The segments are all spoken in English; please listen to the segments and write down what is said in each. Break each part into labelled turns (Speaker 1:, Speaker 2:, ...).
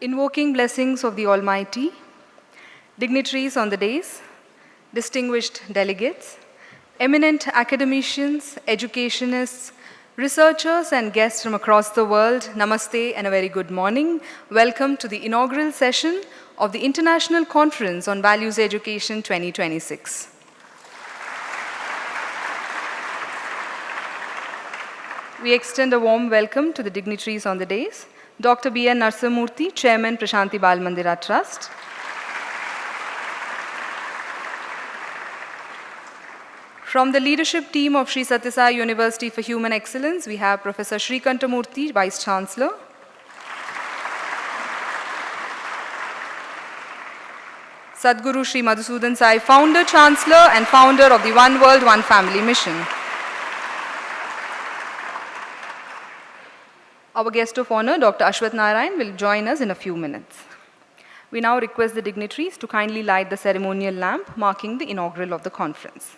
Speaker 1: Invoking blessings of the Almighty, dignitaries on the dais, distinguished delegates, eminent academicians, educationists, researchers and guests from across the world, namaste and a very good morning. Welcome to the inaugural session of the International Conference on Values Education 2026. We extend a warm welcome to the dignitaries on the dais. Dr. B.N. Narsamurthy, Chairman, Prashanti Bal Mandira Trust. From the leadership team of Sri Sathya Sai University for Human Excellence, we have Professor Srikantamurthy, Vice Chancellor. Sadhguru Sri Madhusudan Sai, Founder, Chancellor and Founder of the One World, One Family Mission. Our guest of honor, Dr. Ashwath Narayan, will join us in a few minutes. We now request the dignitaries to kindly light the ceremonial lamp marking the inaugural of the conference.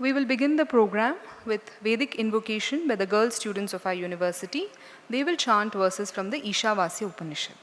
Speaker 1: We will begin the program with Vedic invocation by the girl students of our university. They will chant verses from the Ishavasya Upanishad.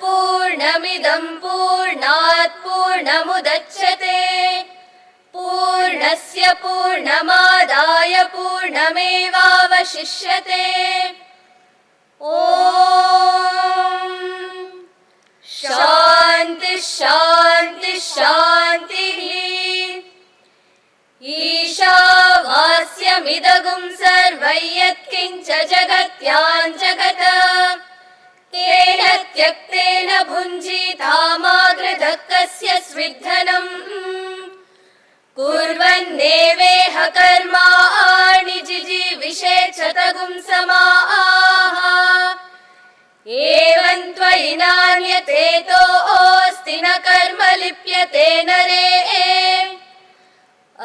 Speaker 2: पूर्णमिदं पूर्णात् पूर्णमुदच्यते पूर्णस्य पूर्णमादाय पूर्णमेवावशिष्यते ॐ शान्ति शान्ति शान्तिः ईशावास्यमिदगुं सर्वं यत्किञ्च जगत्यां जगत् तेन त्यक्तेन भुञ्जीतामागृधः कस्य स्विद्धनम् कुर्वन्नेवेह कर्माणि जिजीविषेच्छतगुं समाः एवं त्वयि नान्यतेतोऽस्ति न कर्म लिप्यते नरे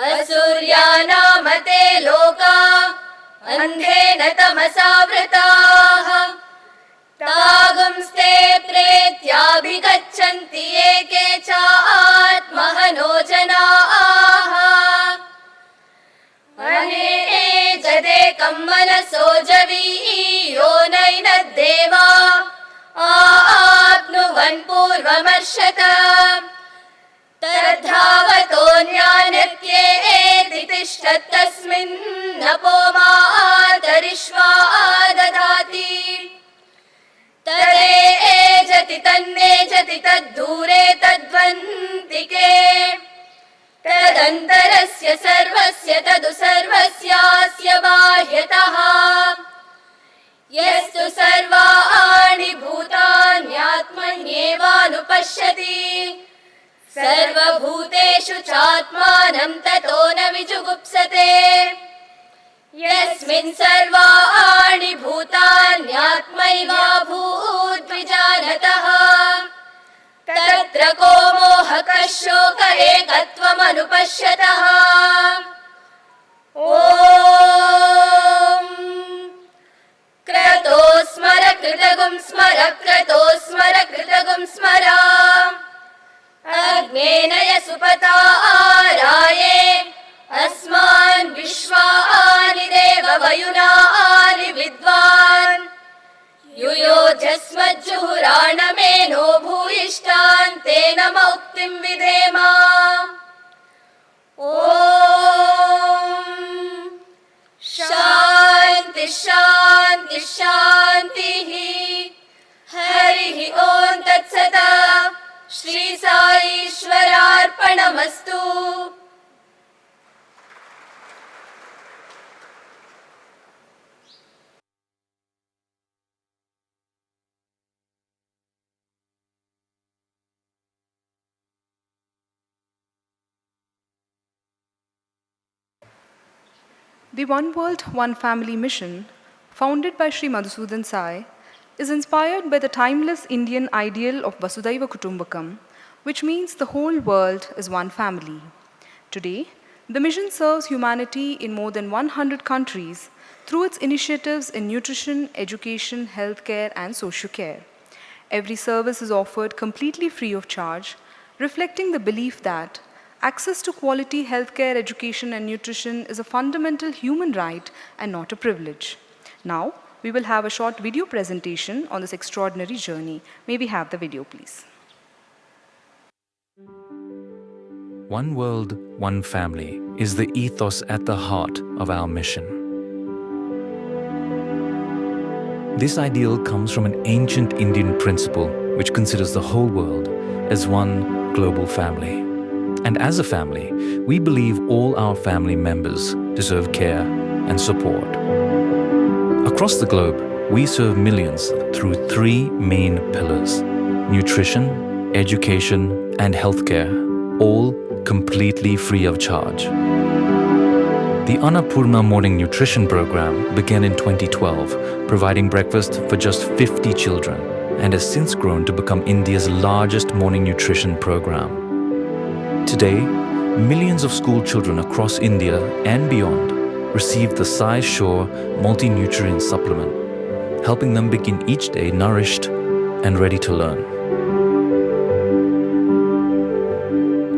Speaker 2: असुर्यानामते लोका अन्धेन तमसावृताः तागुंस्ते प्रेत्याभिगच्छन्ति एके चात्महनो जनाः अनेजदेकं मनसो जवीयो नैनद्देवा आप्नुवन् पूर्वमर्षत तद्धावतोऽन्यानत्येति तिष्ठत् तस्मिन्नपो मातरिष्वा दधाति तदेजति तन्नेजति तद्धूरे तद्वन्तिके तदन्तरस्य सर्वस्य तदु सर्वस्यास्य बाह्यतः यस्तु सर्वाणि भूतान्यात्मन्येवानुपश्यति सर्वभूतेषु चात्मानं ततो न विजुगुप्सते यस्मिन् सर्वाणि भूतान्यात्मैवाभूद्विजानतः तत् यत्र को मोहकः शोक एकत्वमनुपश्यतः ॐ क्रतो स्मर कृतगुं स्मर क्रतो स्मर कृतगुं स्मर अग्नेन यसुपता आराये अस्मान् विश्वानि देव वयुनानि विद्वान् युयोजस्मज्जुहुराणमेनो भूयिष्ठान् तेन मौक्तिं विधेम ॐ शान्ति शान्ति शान्तिः हरिः ॐ तत्सत् Shri साईश्वरार्पणमस्तु
Speaker 1: The One World, One Family mission, founded by Sri Madhusudan Sai, is inspired by the timeless Indian ideal of Vasudhaiva Kutumbakam, which means the whole world is one family. Today, the mission serves humanity in more than 100 countries through its initiatives in nutrition, education, healthcare, and social care. Every service is offered completely free of charge, reflecting the belief that access to quality healthcare, education, and nutrition is a fundamental human right and not a privilege. Now, we will have a short video presentation on this extraordinary journey. May we have the video, please?
Speaker 3: One world, one family is the ethos at the heart of our mission. This ideal comes from an ancient Indian principle which considers the whole world as one global family. And as a family, we believe all our family members deserve care and support. Across the globe, we serve millions through three main pillars: nutrition, education, and healthcare, all completely free of charge. The Annapurna Morning Nutrition Program began in 2012, providing breakfast for just 50 children, and has since grown to become India's largest morning nutrition program. Today, millions of school children across India and beyond receive the Sai Shore multi-nutrient supplement, helping them begin each day nourished and ready to learn.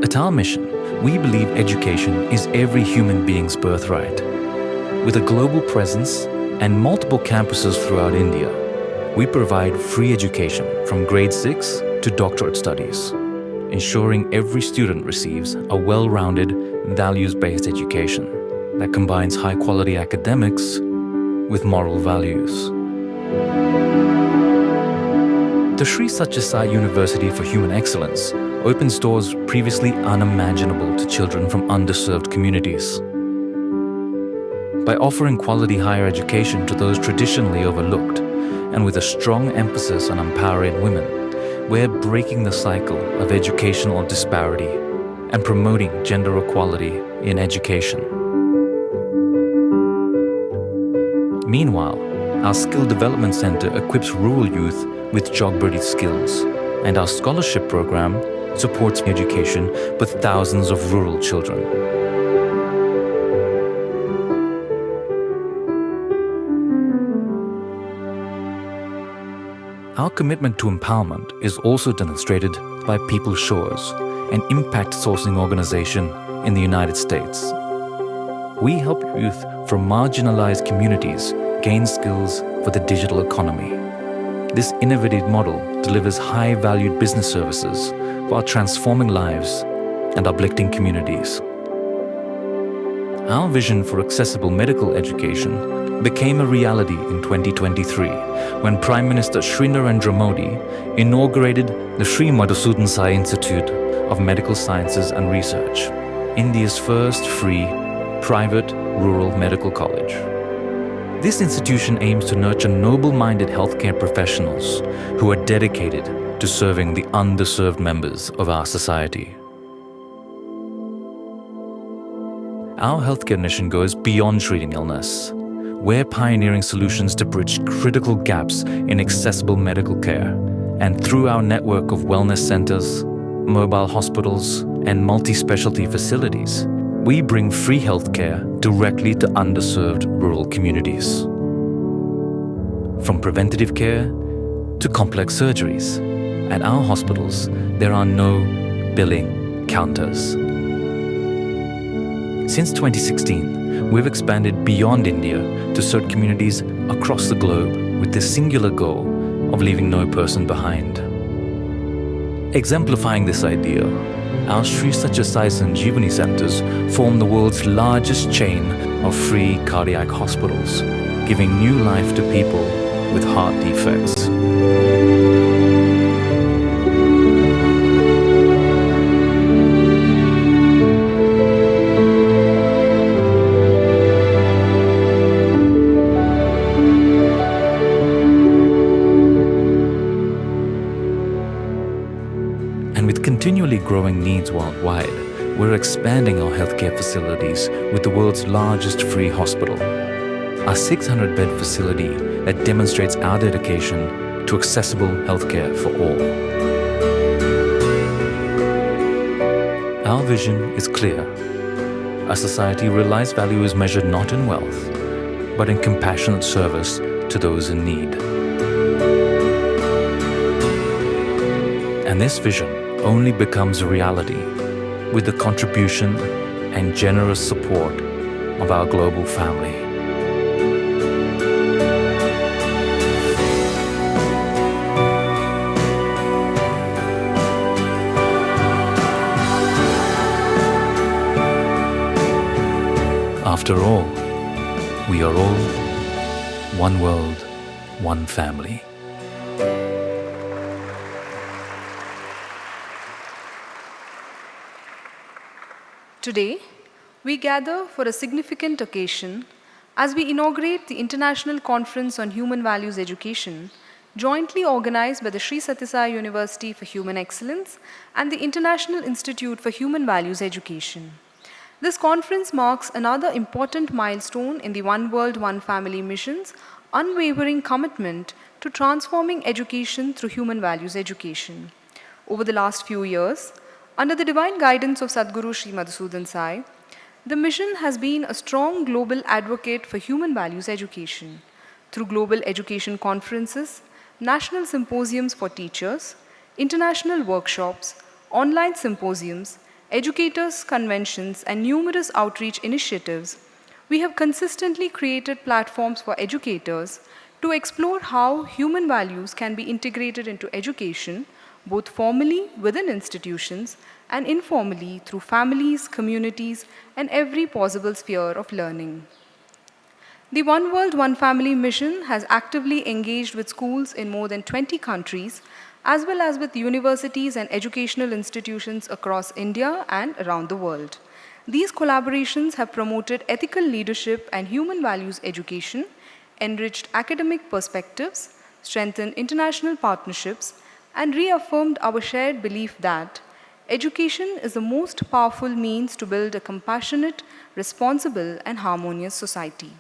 Speaker 3: At our mission, we believe education is every human being's birthright. With a global presence and multiple campuses throughout India, we provide free education from grade 6 to doctorate studies, ensuring every student receives a well-rounded, values-based education that combines high-quality academics with moral values. The Sri Sathya Sai University for Human Excellence opens doors previously unimaginable to children from underserved communities. By offering quality higher education to those traditionally overlooked, and with a strong emphasis on empowering women, we're breaking the cycle of educational disparity and promoting gender equality in education. Meanwhile, our Skill Development Center equips rural youth with job-ready skills, and our scholarship program supports education with thousands of rural children. Our commitment to empowerment is also demonstrated by People's Shores, an impact sourcing organization in the United States. We help youth from marginalized communities gain skills for the digital economy. This innovative model delivers high-valued business services while transforming lives and uplifting communities. Our vision for accessible medical education became a reality in 2023 when Prime Minister Shri Narendra Modi inaugurated the Sri Madhusudan Sai Institute of Medical Sciences and Research, India's first free, private, rural medical college. This institution aims to nurture noble-minded healthcare professionals who are dedicated to serving the underserved members of our society. Our healthcare mission goes beyond treating illness. We're pioneering solutions to bridge critical gaps in accessible medical care, and through our network of wellness centers, mobile hospitals, and multi-specialty facilities, we bring free healthcare directly to underserved rural communities. From preventative care to complex surgeries, at our hospitals, there are no billing counters. Since 2016, we've expanded beyond India to serve communities across the globe with the singular goal of leaving no person behind. Exemplifying this idea, our Sri Sathya Sai Sanjeevani centers form the world's largest chain of free cardiac hospitals, giving new life to people with heart defects. And with continually growing needs worldwide, we're expanding our healthcare facilities with the world's largest free hospital, a 600-bed facility that demonstrates our dedication to accessible healthcare for all. Our vision is clear. A society where life's value is measured not in wealth, but in compassionate service to those in need. And this vision only becomes a reality with the contribution and generous support of our global family. After all, we are all one world, one family.
Speaker 1: Today, we gather for a significant occasion as we inaugurate the International Conference on Human Values Education, jointly organized by the Sri Sathya Sai University for Human Excellence and the International Institute for Human Values Education. This conference marks another important milestone in the One World, One Family mission's unwavering commitment to transforming education through human values education. Over the last few years, under the divine guidance of Sadhguru Sri Madhusudan Sai, the mission has been a strong global advocate for human values education through global education conferences, national symposiums for teachers, international workshops, online symposiums, educators' conventions, and numerous outreach initiatives. We have consistently created platforms for educators to explore how human values can be integrated into education, both formally within institutions and informally through families, communities, and every possible sphere of learning. The One World, One Family mission has actively engaged with schools in more than 20 countries, as well as with universities and educational institutions across India and around the world. These collaborations have promoted ethical leadership and human values education, enriched academic perspectives, strengthened international partnerships, and reaffirmed our shared belief that education is the most powerful means to build a compassionate, responsible, and harmonious society.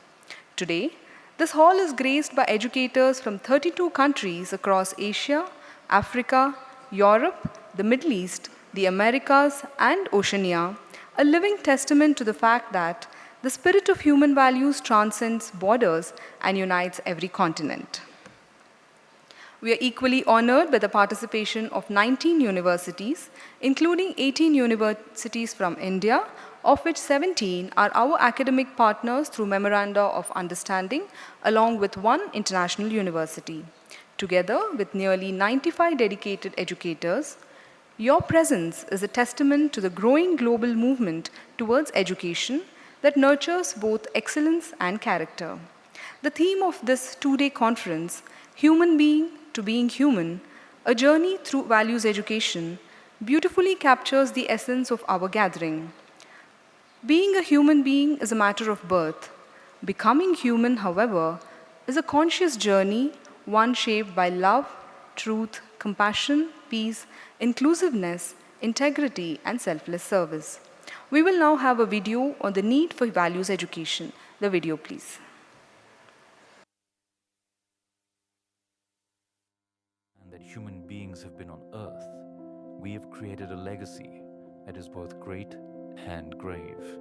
Speaker 1: Today, this hall is graced by educators from 32 countries across Asia, Africa, Europe, the Middle East, the Americas, and Oceania, a living testament to the fact that the spirit of human values transcends borders and unites every continent. We are equally honored by the participation of 19 universities, including 18 universities from India, of which 17 are our academic partners through Memoranda of Understanding, along with one international university. Together with nearly 95 dedicated educators, your presence is a testament to the growing global movement towards education that nurtures both excellence and character. The theme of this two-day conference, Human Being to Being Human, a journey through values education, beautifully captures the essence of our gathering. Being a human being is a matter of birth. Becoming human, however, is a conscious journey, one shaped by love, truth, compassion, peace, inclusiveness, integrity, and selfless service. We will now have a video on the need for values education. The video, please.
Speaker 3: And that human beings have been on earth we have created a legacy that is both great and grave.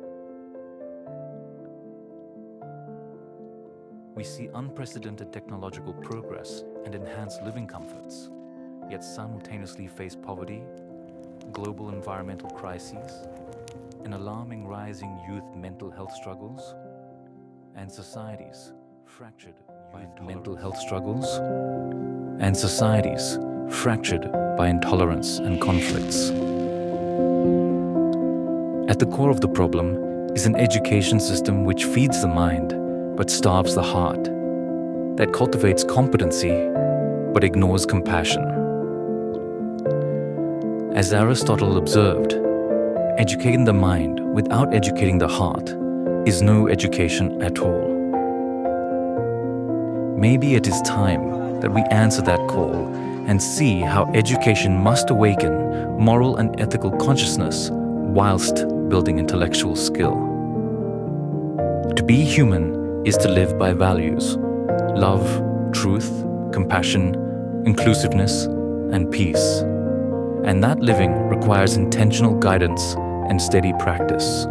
Speaker 3: We see unprecedented technological progress and enhanced living comforts, yet simultaneously face poverty, global environmental crises, an alarming rising youth mental health struggles, and societies fractured by mental health struggles, and societies fractured by intolerance and conflicts. At the core of the problem is an education system which feeds the mind but starves the heart, that cultivates competency but ignores compassion. As Aristotle observed, educating the mind without educating the heart is no education at all. Maybe it is time that we answer that call and see how education must awaken moral and ethical consciousness whilst building intellectual skill. To be human is to live by values: love, truth, compassion, inclusiveness, and peace. And that living requires intentional guidance and steady practice.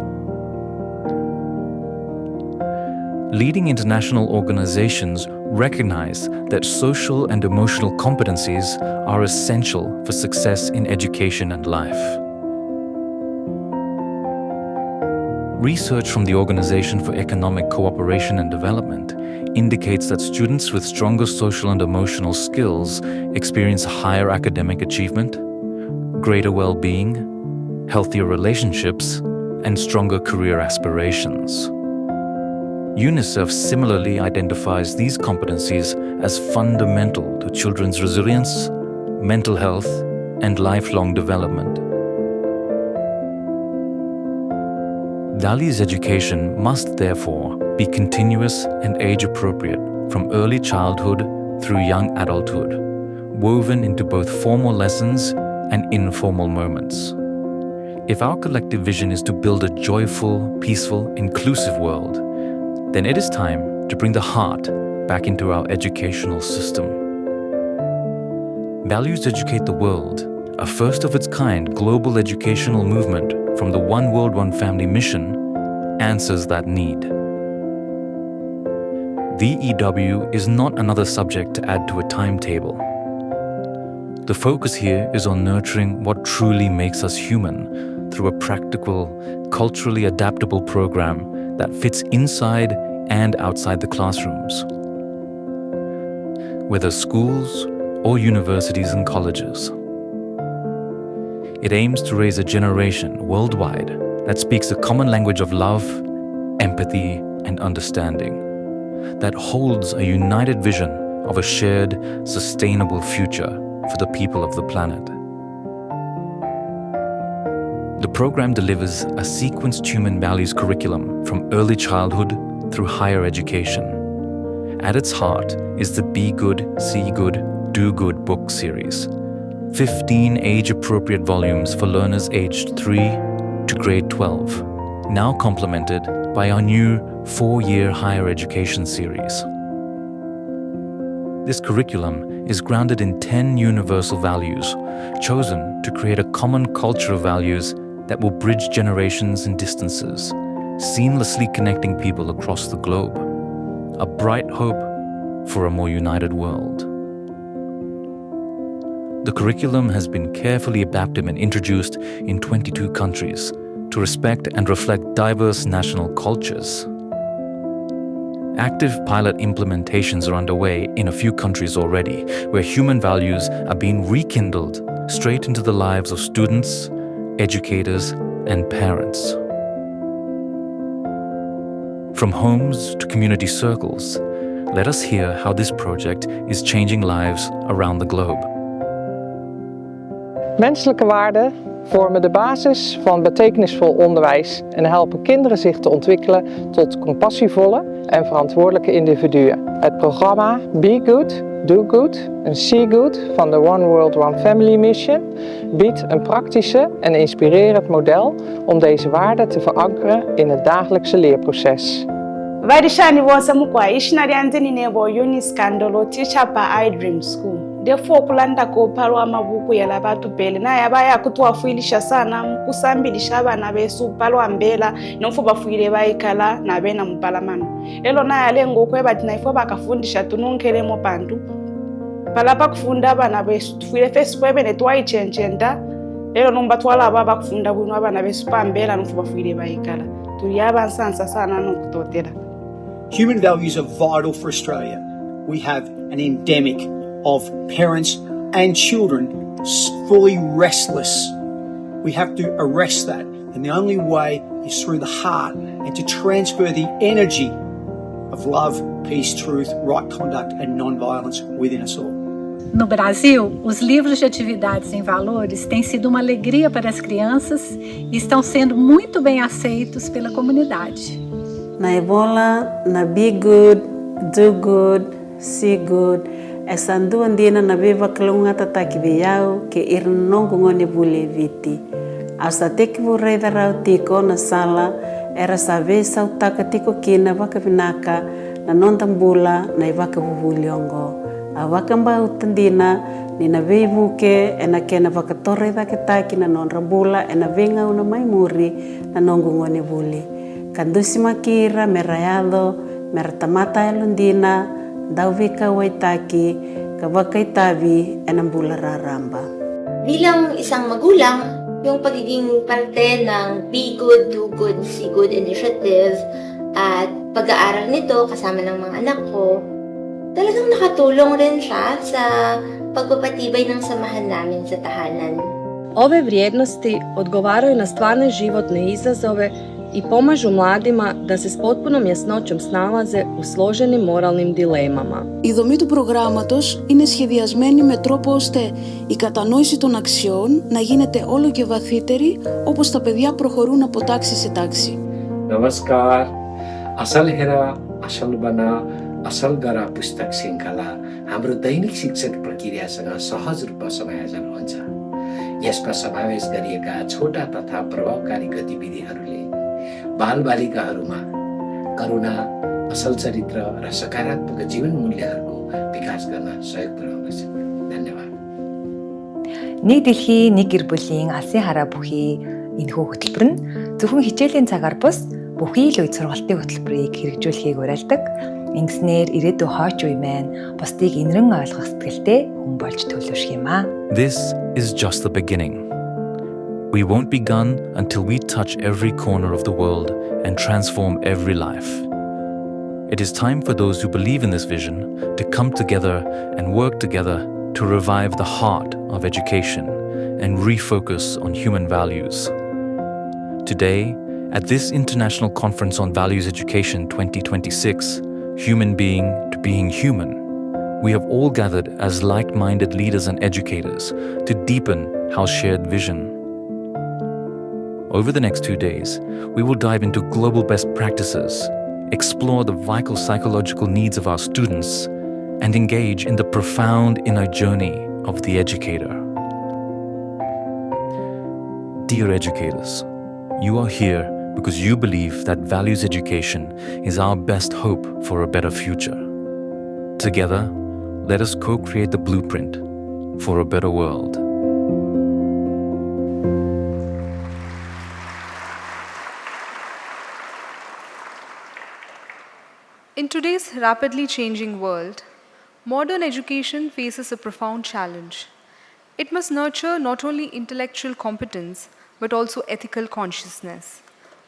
Speaker 3: Leading international organizations recognize that social and emotional competencies are essential for success in education and life. Research from the Organization for Economic Cooperation and Development indicates that students with stronger social and emotional skills experience higher academic achievement, greater well-being, healthier relationships, and stronger career aspirations. UNICEF similarly identifies these competencies as fundamental to children's resilience, mental health, and lifelong development. Dali's education must therefore be continuous and age-appropriate from early childhood through young adulthood, woven into both formal lessons and informal moments. If our collective vision is to build a joyful, peaceful, inclusive world, then it is time to bring the heart back into our educational system. Values Educate the World, a first-of-its-kind global educational movement from the One World, One Family mission, answers that need. VEW is not another subject to add to a timetable. The focus here is on nurturing what truly makes us human through a practical, culturally adaptable program that fits inside and outside the classrooms, whether schools or universities and colleges. It aims to raise a generation worldwide that speaks a common language of love, empathy, and understanding, that holds a united vision of a shared, sustainable future for the people of the planet. The program delivers a sequenced human values curriculum from early childhood through higher education. At its heart is the Be Good, See Good, Do Good book series, 15 age-appropriate volumes for learners aged 3 to grade 12, now complemented by our new 4-year higher education series. This curriculum is grounded in 10 universal values, chosen to create a common culture of values that will bridge generations and distances, seamlessly connecting people across the globe. A bright hope for a more united world. The curriculum has been carefully adapted and introduced in 22 countries to respect and reflect diverse national cultures. Active pilot implementations are underway in a few countries already, where human values are being rekindled straight into the lives of students, educators, and parents. From homes to community circles, let us hear how this project is changing lives around the globe.
Speaker 4: Menselijke waarden vormen de basis van betekenisvol onderwijs en helpen kinderen zich te ontwikkelen tot compassievolle en verantwoordelijke individuen. Het programma Be Good, Do Good en See Good van de One World, One Family Mission biedt een praktische en inspirerend model om deze waarden te verankeren in het dagelijkse leerproces.
Speaker 5: Varishani was a mukwa ishinari antini nebo uni scandalo teacher pa I Dream School. Therefore kulanda ko phalwa mabuku yala bathu phela naye abaya kutuwafuilisha sana kusambilisha abana besu phalwa mbela nomfo bafuile bayikhala nabena mupalamano elo naye alengo kwebathi naifo bakafundisha tununkelemo bantu phala bakufunda abana besu tufuile first kwebene twayichenjenda elo nomba twala aba bakufunda bwino abana besu pambela nomfo bafuile bayikhala tuli abansansa sana nokutotela.
Speaker 6: Human values are vital for Australia. We have an endemic of parents and children fully restless. We have to arrest that, and the only way is through the heart and to transfer the energy of love, peace, truth, right conduct and non-violence within us all.
Speaker 7: No Brasil, os livros de atividades em valores têm sido uma alegria para as crianças e estão sendo muito bem aceitos pela comunidade.
Speaker 8: Na Ebola, na Be Good, Do Good, See Good, essa duandina na viva kalunga tataki biyao ke irnongo ngone bule viti. Asa teki vorei darau tiko na sala era save sa utaka tiko kina vaka vinaka na nondambula na ivaka vuvuliongo. Awaka mba utandina ni na veivuke ena kena vaka torre da ketaki na nonrambula ena venga una maimuri na nongo ngone bule. Kandusi makira merayado meratamata elundina Dawika waitaki kabakaitabi enambula raramba.
Speaker 2: Bilang isang magulang, yung pagiging parte ng Be Good, Do Good, See Good initiative at pag-aaral nito kasama ng mga anak ko, talagang nakatulong rin siya sa pagpapatibay ng samahan namin sa tahanan.
Speaker 9: Ove vrijednosti odgovaraju na stvarne životne izazove i pomažu mladima da se s potpunom jasnoćom snalaze u složenim moralnim dilemama.
Speaker 10: Η δομή του προγράμματος είναι σχεδιασμένη με τρόπο ώστε η κατανόηση των αξιών να γίνεται όλο και βαθύτερη όπως τα παιδιά προχωρούν από τάξη σε τάξη.
Speaker 11: Namaskar, asal hera, asal bana, asal gara pustak singkala हाम्रो दैनिक शिक्षण प्रक्रियासँग सहज रूपमा समायोजन हुन्छ। यसमा समावेश गरिएका छोटा तथा प्रभावकारी गतिविधिहरूले बालबालिकाहरूमा करुणा, असल चरित्र र सकारात्मक जीवन मूल्यहरूको विकास गर्न सहयोग पुर्याउँदछ। धन्यवाद।
Speaker 12: Нэг дэлхийн нэг гэр бүлийн алсын хараа бүхий энэхүү хөтөлбөр нь зөвхөн хичээлийн цагаар бус бүхий л үед сургалтын хөтөлбөрийг хэрэгжүүлэхийг уриалдаг. Ингэснээр ирээдүйн хойч үе маань бусдыг инэрэн ойлгох сэтгэлтэй хүн болж төлөвшөх юм аа.
Speaker 3: This is just the beginning. We won't be done until we touch every corner of the world and transform every life. It is time for those who believe in this vision to come together and work together to revive the heart of education and refocus on human values. Today, at this International Conference on Values Education 2026, Human Being to Being Human, we have all gathered as like-minded leaders and educators to deepen our shared vision. Over the next 2 days, we will dive into global best practices, explore the vital psychological needs of our students, and engage in the profound inner journey of the educator. Dear educators, you are here because you believe that values education is our best hope for a better future. Together, let us co-create the blueprint for a better world.
Speaker 1: In today's rapidly changing world, modern education faces a profound challenge. It must nurture not only intellectual competence, but also ethical consciousness.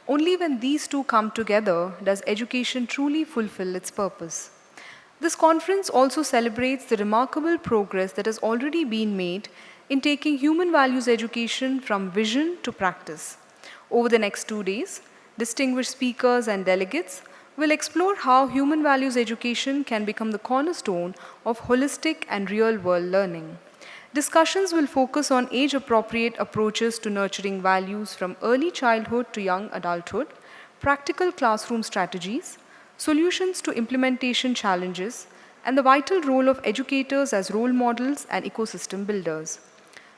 Speaker 1: Only when these two come together does education truly fulfill its purpose. This conference also celebrates the remarkable progress that has already been made in taking human values education from vision to practice. Over the next 2 days, distinguished speakers and delegates will explore how human values education can become the cornerstone of holistic and real-world learning. Discussions will focus on age-appropriate approaches to nurturing values from early childhood to young adulthood, practical classroom strategies, solutions to implementation challenges, and the vital role of educators as role models and ecosystem builders.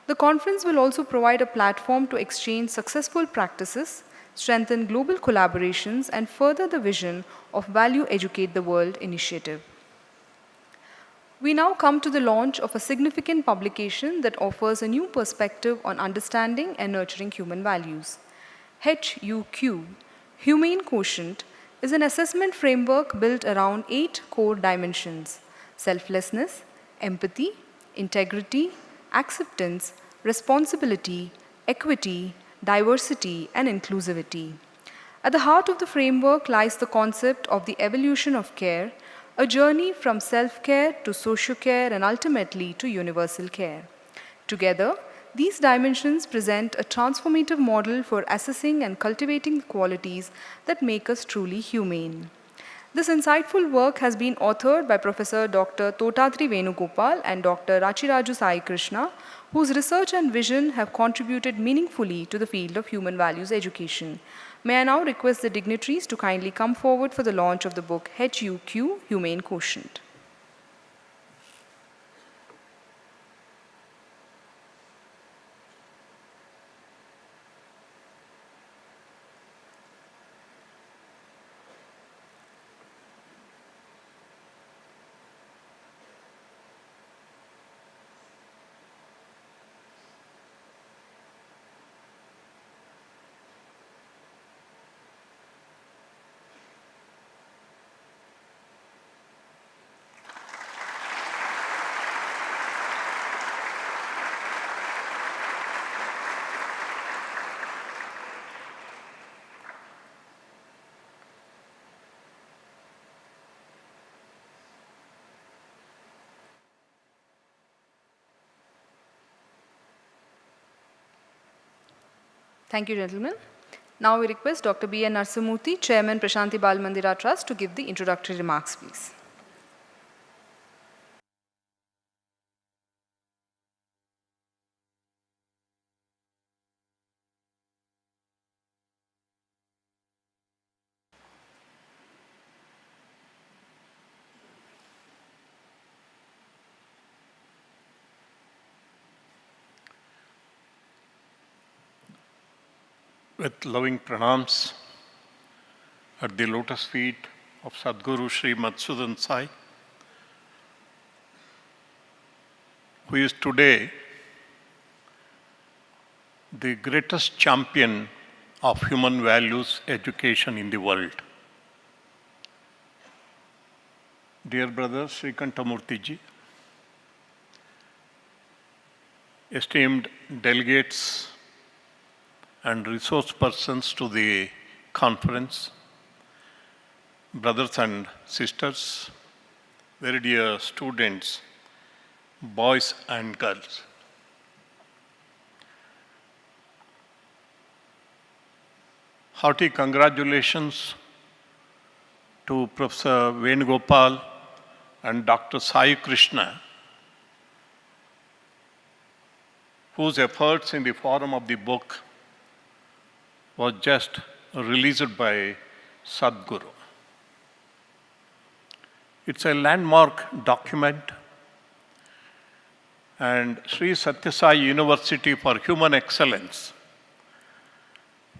Speaker 1: The conference will also provide a platform to exchange successful practices, strengthen global collaborations, and further the vision of Value Educate the World initiative. We now come to the launch of a significant publication that offers a new perspective on understanding and nurturing human values. HUQ, Humane Quotient, is an assessment framework built around 8 core dimensions: selflessness, empathy, integrity, acceptance, responsibility, equity, diversity, and inclusivity. At the heart of the framework lies the concept of the evolution of care, a journey from self-care to socio-care and ultimately to universal care. Together, these dimensions present a transformative model for assessing and cultivating the qualities that make us truly humane. This insightful work has been authored by Professor Dr. Totatri Venugopal and Dr. Rachiraju Sai Krishna, whose research and vision have contributed meaningfully to the field of human values education. May I now request the dignitaries to kindly come forward for the launch of the book HUQ, Humane Quotient. Thank you, gentlemen. Now we request Dr. B. N. Narsamurthy, Chairman, Prashanti Bal Mandira Trust, to give the introductory remarks, please.
Speaker 13: With loving pranams at the lotus feet of Sadguru Sri Madhusudan Sai, who is today the greatest champion of human values education in the world. Dear brother Sri Kantamurthy ji, esteemed delegates and resource persons to the conference, brothers and sisters, very dear students, boys and girls. Hearty congratulations to Professor Venugopal and Dr. Sai Krishna, whose efforts in the form of the book was just released by Sadguru. It's a landmark document, and Sri Sathya Sai University for Human Excellence,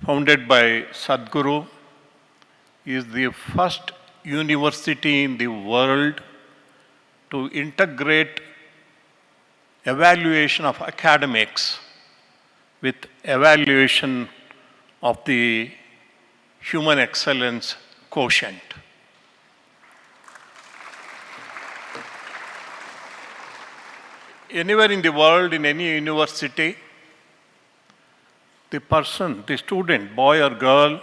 Speaker 13: founded by Sadguru, is the first university in the world to integrate evaluation of academics with evaluation of the human excellence quotient. Anywhere in the world, in any university, the person, the student, boy or girl,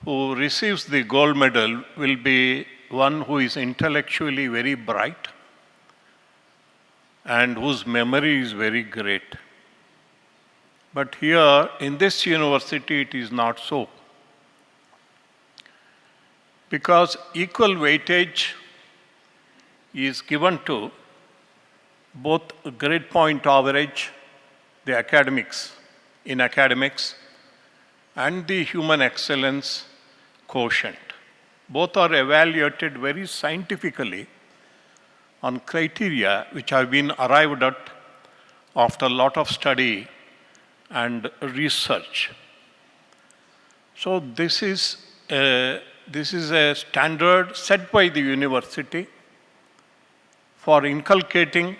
Speaker 13: who receives the gold medal will be one who is intellectually very bright and whose memory is very great. But here, in this university, it is not so. Because equal weightage is given to both grade point average, the academics, in academics, and the human excellence quotient. Both are evaluated very scientifically on criteria which have been arrived at after a lot of study and research. So this is a standard set by the university, for inculcating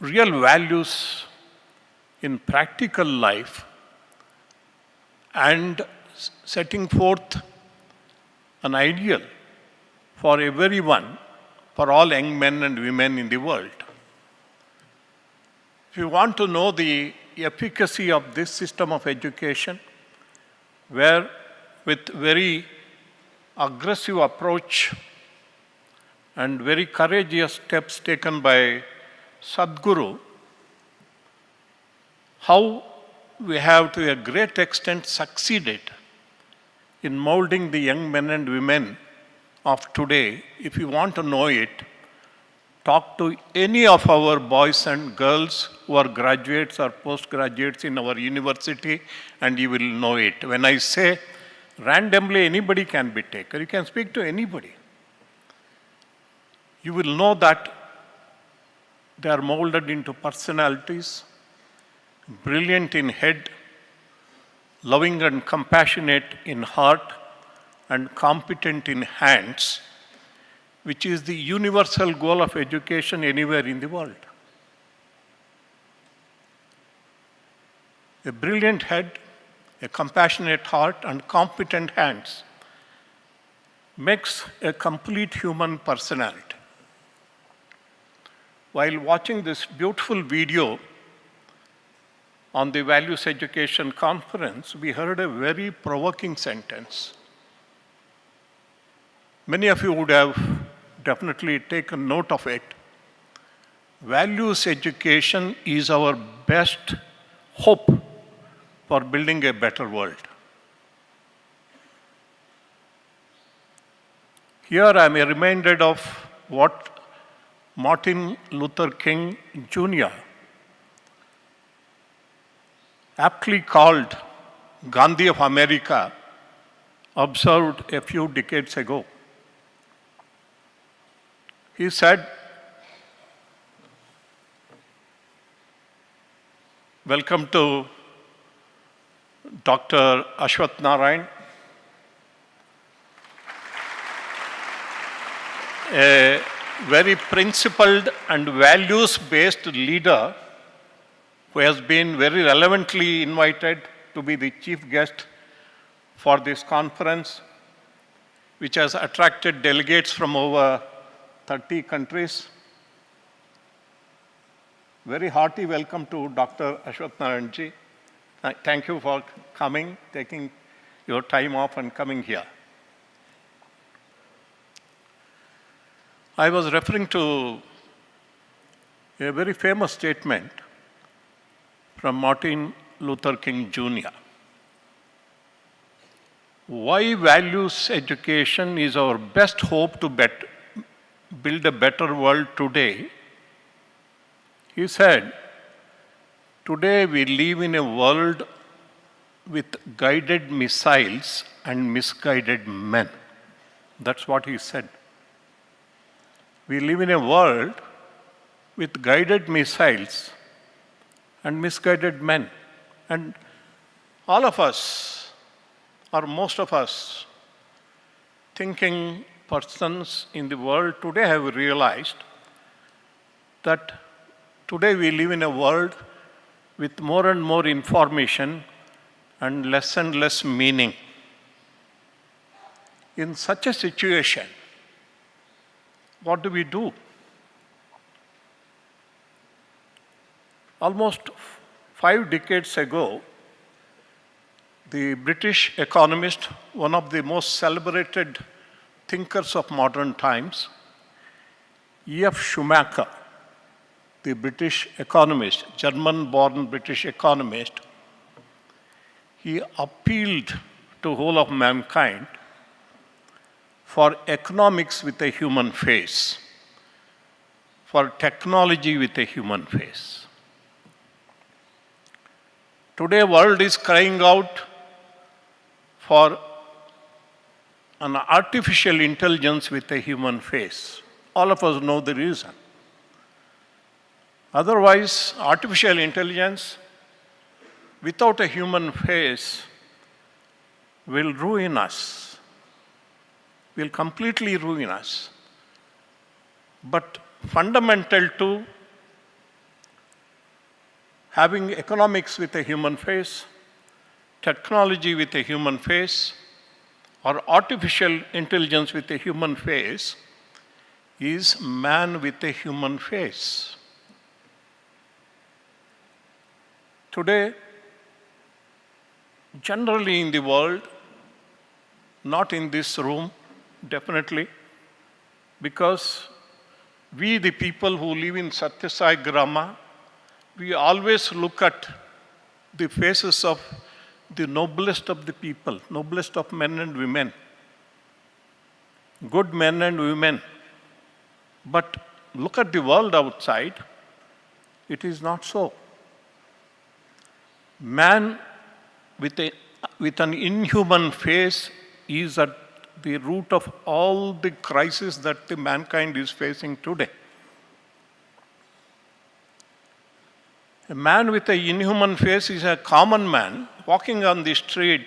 Speaker 13: real values in practical life and setting forth an ideal for everyone, for all young men and women in the world. If you want to know the efficacy of this system of education, where with very aggressive approach and very courageous steps taken by Sadhguru, how we have to a great extent succeeded in molding the young men and women of today. If you want to know it, talk to any of our boys and girls who are graduates or postgraduates in our university and you will know it. When I say randomly anybody can be taken, you can speak to anybody. You will know that they are molded into personalities, brilliant in head, loving and compassionate in heart, and competent in hands, which is the universal goal of education anywhere in the world. A brilliant head, a compassionate heart, and competent hands makes a complete human personality. While watching this beautiful video on the Values Education Conference, we heard a very provoking sentence. Many of you would have definitely taken note of it. Values education is our best hope for building a better world. Here I am reminded of what Martin Luther King Jr. aptly called Gandhi of America observed a few decades ago. He said, welcome to Dr. Ashwath Narayan, a very principled and values-based leader who has been very relevantly invited to be the chief guest for this conference, which has attracted delegates from over 30 countries. Very hearty welcome to Dr. Ashwath Narayan ji. Thank you for coming, taking your time off and coming here. I was referring to a very famous statement from Martin Luther King Jr. Why values education is our best hope to build a better world today. He said, today we live in a world with guided missiles and misguided men. That's what he said. We live in a world with guided missiles and misguided men. And all of us, or most of us, thinking persons in the world today have realized that today we live in a world with more and more information and less meaning. In such a situation, what do we do? Almost 5 decades ago, the British economist, one of the most celebrated thinkers of modern times, E.F. Schumacher, the British economist, German-born British economist, he appealed to whole of mankind for economics with a human face, for technology with a human face. Today, world is crying out for an artificial intelligence with a human face. All of us know the reason. Otherwise, artificial intelligence without a human face will ruin us, will completely ruin us. But fundamental to having economics with a human face, technology with a human face, or artificial intelligence with a human face is man with a human face. Today, generally in the world, not in this room, definitely, because we, the people who live in Sathya Grama, we always look at the faces of the noblest of the people, noblest of men and women, good men and women. But look at the world outside, it is not so. Man with an inhuman face is at the root of all the crises that the mankind is facing today. A man with an inhuman face is a common man walking on the street.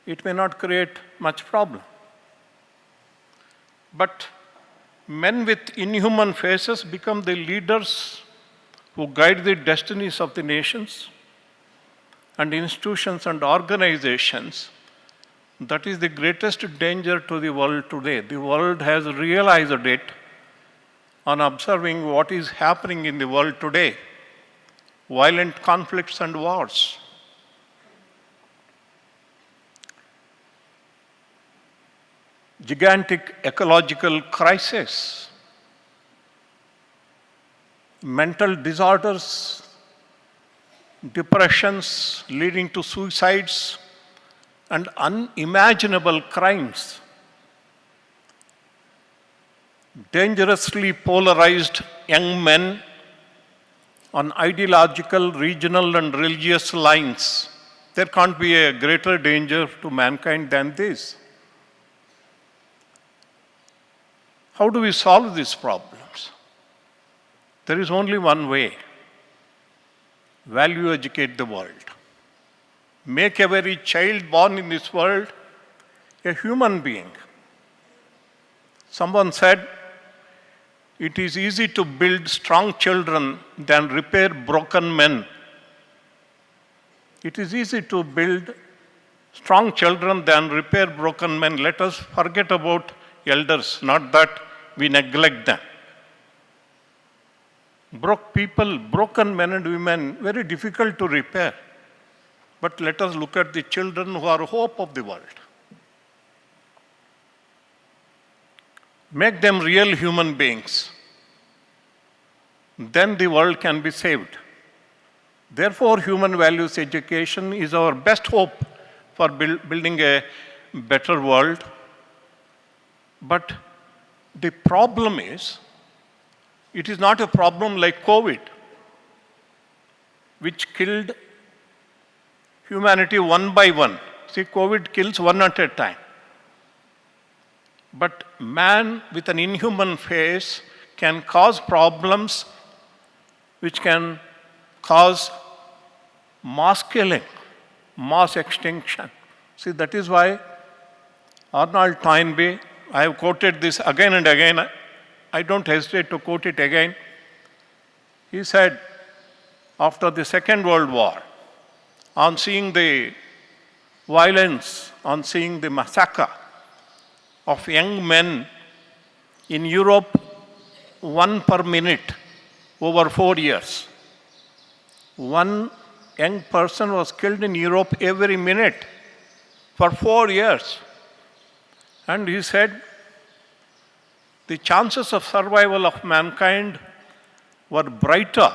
Speaker 13: It may not create much problem. But men with inhuman faces become the leaders who guide the destinies of the nations and institutions and organizations. That is the greatest danger to the world today. The world has realized it on observing what is happening in the world today. Violent conflicts and wars. Gigantic ecological crisis. Mental disorders, depressions leading to suicides, and unimaginable crimes. Dangerously polarized young men on ideological, regional, and religious lines. There can't be a greater danger to mankind than this. How do we solve these problems? There is only one way. Value educate the world. Make every child born in this world a human being. Someone said, it is easy to build strong children than repair broken men. It is easy to build strong children than repair broken men. Let us forget about elders, not that we neglect them. Broken men and women, very difficult to repair. But let us look at the children who are hope of the world. Make them real human beings. Then the world can be saved. Therefore, human values education is our best hope for building a better world. But the problem is, it is not a problem like COVID, which killed humanity one by one. See, COVID kills one at a time. But man with an inhuman face can cause problems which can cause mass killing, mass extinction. See, that is why Arnold Toynbee, I have quoted this again and again, I don't hesitate to quote it again. He said, after the Second World War, on seeing the violence, on seeing the massacre of young men in Europe, 1 per minute, over 4 years. One young person was killed in Europe every minute for 4 years. And he said, the chances of survival of mankind were brighter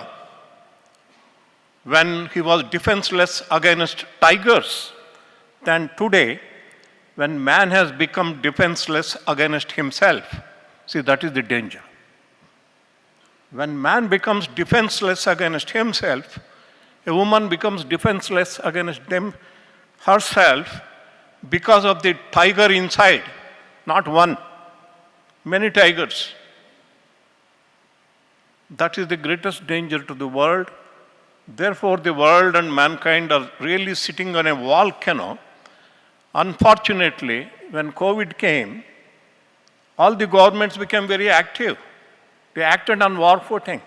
Speaker 13: when he was defenseless against tigers than today when man has become defenseless against himself. See, that is the danger. When man becomes defenseless against himself, a woman becomes defenseless against herself because of the tiger inside, not one, many tigers. That is the greatest danger to the world. Therefore, the world and mankind are really sitting on a volcano. Unfortunately, when COVID came, all the governments became very active. They acted on war footing.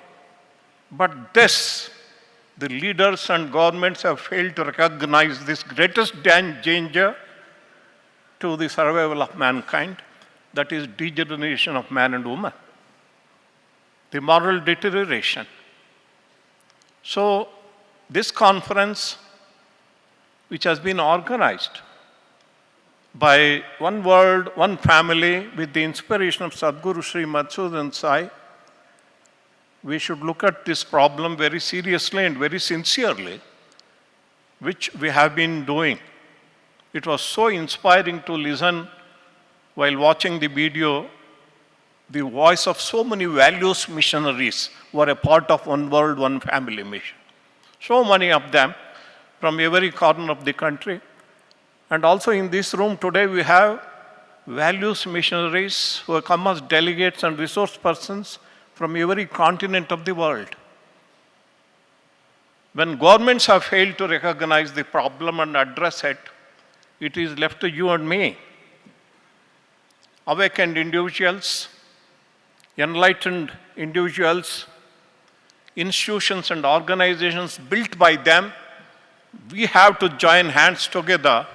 Speaker 13: But this, the leaders and governments have failed to recognize this greatest danger to the survival of mankind, that is degeneration of man and woman, the moral deterioration. So this conference, which has been organized by One World, One Family, with the inspiration of Sadhguru Sri Madhusudan Sai, we should look at this problem very seriously and very sincerely, which we have been doing. It was so inspiring to listen while watching the video, the voice of so many values missionaries who are a part of One World, One Family mission. So many of them from every corner of the country. And also in this room today we have values missionaries who have come as delegates and resource persons from every continent of the world. When governments have failed to recognize the problem and address it, it is left to you and me. Awakened individuals, enlightened individuals, institutions and organizations built by them, we have to join hands together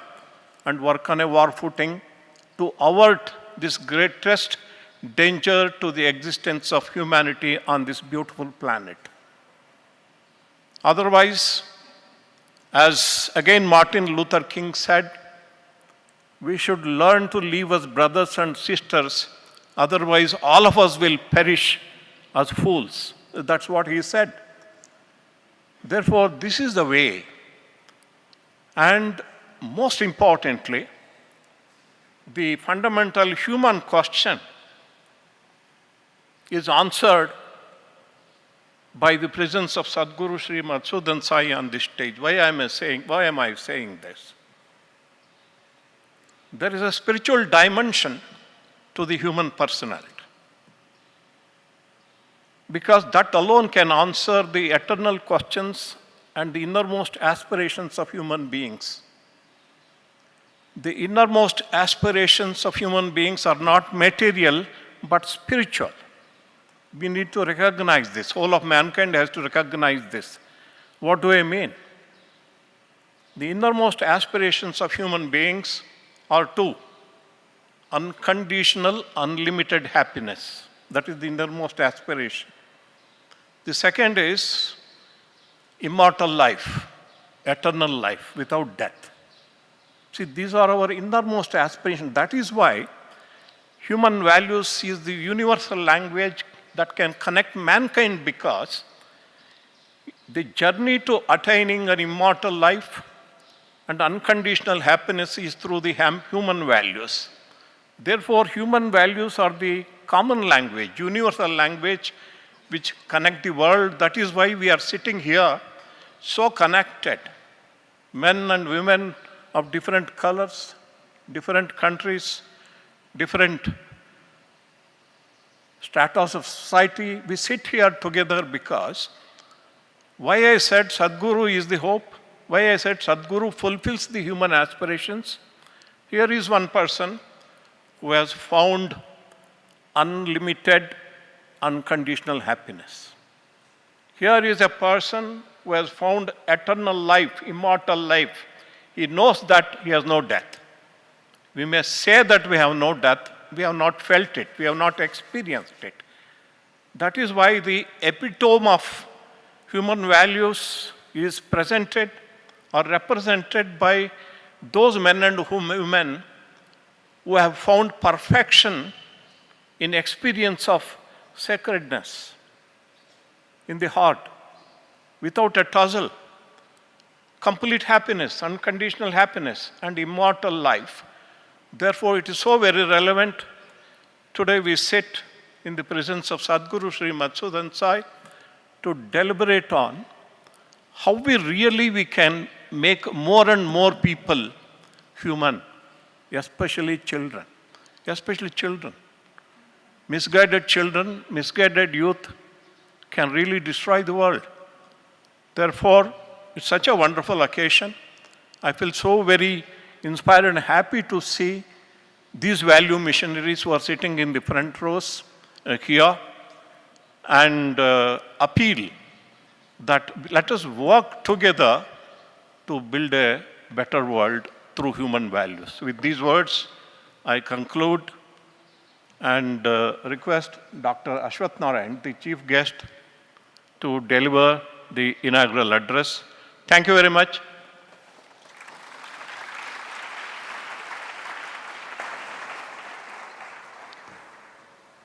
Speaker 13: and work on a war footing to avert this greatest danger to the existence of humanity on this beautiful planet. Otherwise, as again Martin Luther King said, we should learn to live as brothers and sisters, otherwise all of us will perish as fools. That's what he said. Therefore, this is the way. And most importantly, the fundamental human question is answered by the presence of Sadhguru Sri Madhusudan Sai on this stage. Why am I saying this? There is a spiritual dimension to the human personality, because that alone can answer the eternal questions and the innermost aspirations of human beings. The innermost aspirations of human beings are not material but spiritual. We need to recognize this. Whole of mankind has to recognize this. What do I mean? The innermost aspirations of human beings are two: unconditional, unlimited happiness. That is the innermost aspiration. The second is immortal life, eternal life without death. See, these are our innermost aspirations. That is why human values is the universal language that can connect mankind, because the journey to attaining an immortal life and unconditional happiness is through the human values. Therefore, human values are the common language, universal language which connect the world. That is why we are sitting here so connected. Men and women of different colors, different countries, different stratas of society, we sit here together because why I said Sadhguru is the hope, why I said Sadhguru fulfills the human aspirations. Here is one person who has found unlimited, unconditional happiness. Here is a person who has found eternal life, immortal life. He knows that he has no death. We may say that we have no death, we have not felt it, we have not experienced it. That is why the epitome of human values is presented or represented by those men and women who have found perfection in experience of sacredness in the heart, without a tussle, complete happiness, unconditional happiness, and immortal life. Therefore, it is so very relevant. Today we sit in the presence of Sadhguru Sri Madhusudan Sai to deliberate on how we can make more and more people human, especially children. Misguided children, misguided youth can really destroy the world. Therefore, it's such a wonderful occasion. I feel so very inspired and happy to see these value missionaries who are sitting in the front rows here. and appeal that let us work together to build a better world through human values. With these words, I conclude and request Dr. Ashwath Narayan, the chief guest, to deliver the inaugural address. Thank you very much.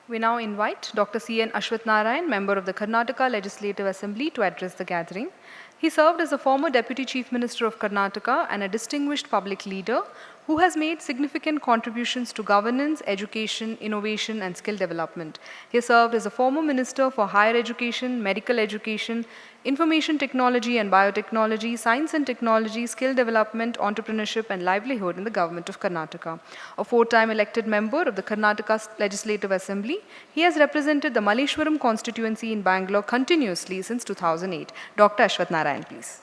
Speaker 1: We now invite Dr. C.N. Ashwath Narayan, member of the Karnataka Legislative Assembly, to address the gathering. He served as a former Deputy Chief Minister of Karnataka and a distinguished public leader who has made significant contributions to governance, education, innovation, and skill development. He served as a former Minister for Higher Education, Medical Education, Information Technology and Biotechnology, Science and Technology, Skill Development, Entrepreneurship, and Livelihood in the Government of Karnataka. A four-time elected member of the Karnataka Legislative Assembly, he has represented the Malleshwaram constituency in Bangalore continuously since 2008. Dr. Ashwath Narayan, please.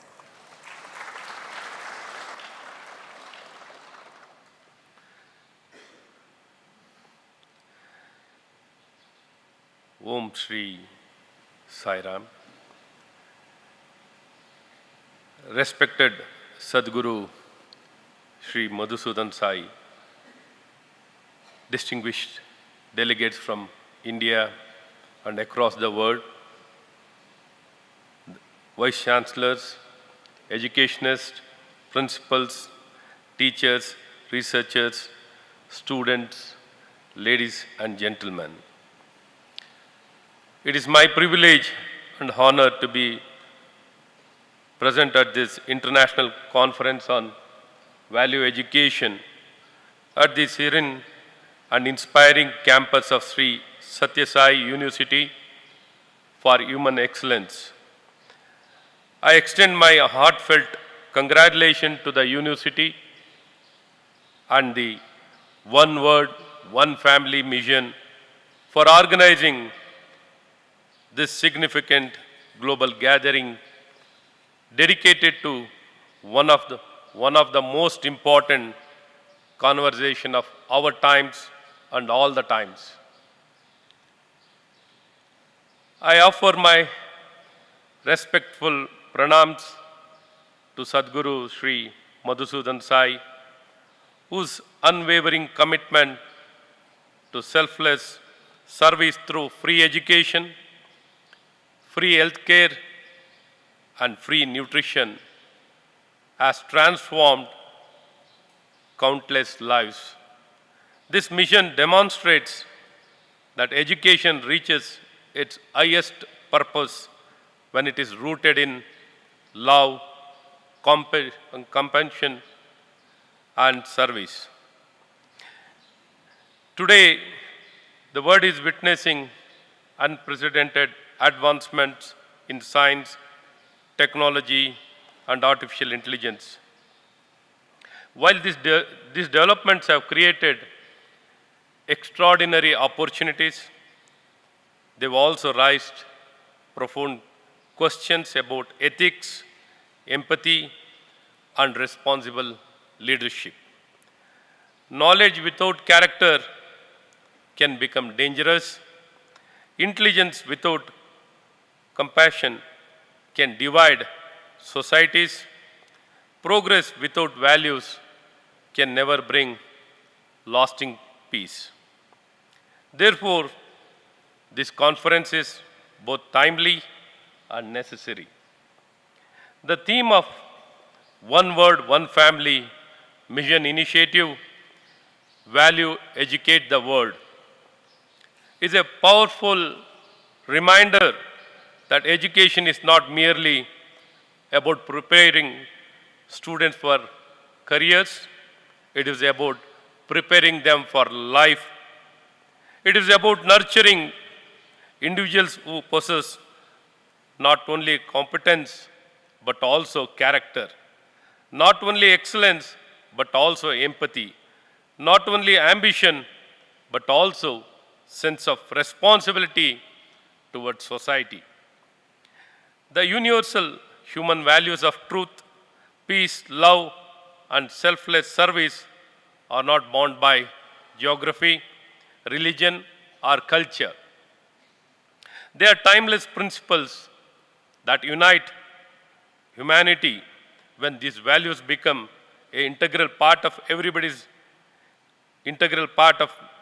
Speaker 14: Om Shri Sai Ram. Respected Sadguru Shri Madhusudan Sai, distinguished delegates from India and across the world, Vice Chancellors, educationists, principals, teachers, researchers, students, ladies and gentlemen. It is my privilege and honor to be present at this international conference on value education at the serene and inspiring campus of Sri Sathya Sai University for Human Excellence. I extend my heartfelt congratulations to the university and the One Word, One Family mission for organizing this significant global gathering dedicated to one of the most important conversation of our times and all the times. I offer my respectful pranams to Sadguru Sri Madhusudan Sai, whose unwavering commitment to selfless service through free education, free healthcare, and free nutrition has transformed countless lives. This mission demonstrates that education reaches its highest purpose when it is rooted in love, compassion, and service. Today, the world is witnessing unprecedented advancements in science, technology, and artificial intelligence. While these developments have created extraordinary opportunities, they've also raised profound questions about ethics, empathy, and responsible leadership. Knowledge without character can become dangerous. Intelligence without compassion can divide societies. Progress without values can never bring lasting peace. Therefore, this conference is both timely and necessary. The theme of One Word, One Family mission initiative, Value, Educate the World, is a powerful reminder that education is not merely about preparing students for careers, it is about preparing them for life. It is about nurturing individuals who possess not only competence but also character, not only excellence but also empathy, not only ambition but also sense of responsibility towards society. The universal human values of truth, peace, love, and selfless service are not bound by geography, religion, or culture. They are timeless principles that unite humanity. When these values become an integral part of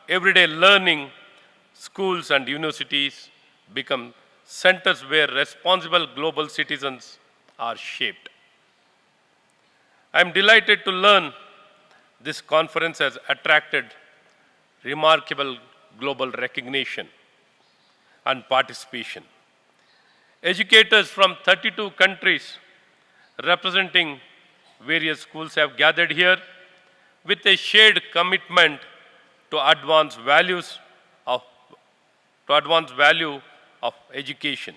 Speaker 14: everyday learning, schools and universities become centers where responsible global citizens are shaped. I am delighted to learn this conference has attracted remarkable global recognition and participation. Educators from 32 countries representing various schools have gathered here with a shared commitment to advance value of education.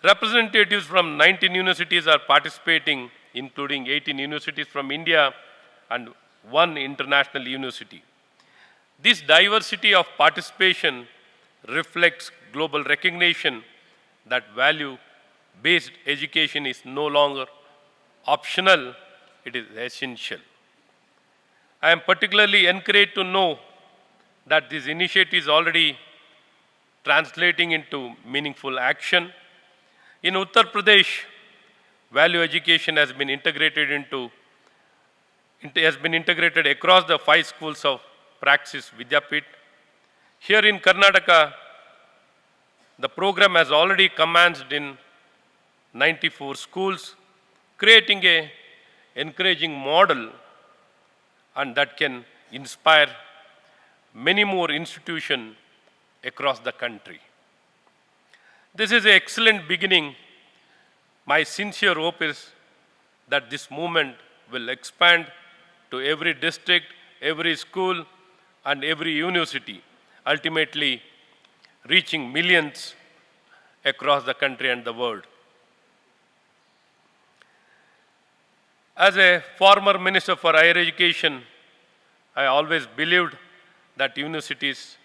Speaker 14: Representatives from 19 universities are participating, including 18 universities from India and 1 international university. This diversity of participation reflects global recognition that value-based education is no longer optional, it is essential. I am particularly encouraged to know that this initiative is already translating into meaningful action. In Uttar Pradesh, value education has been integrated across the 5 schools of Praxis Vidyapit. Here in Karnataka, the program has already commenced in 94 schools, creating an encouraging model and that can inspire many more institutions across the country. This is an excellent beginning. My sincere hope is that this movement will expand to every district, every school, and every university, ultimately reaching millions across the country and the world. As a former Minister for Higher Education, I always believed that universities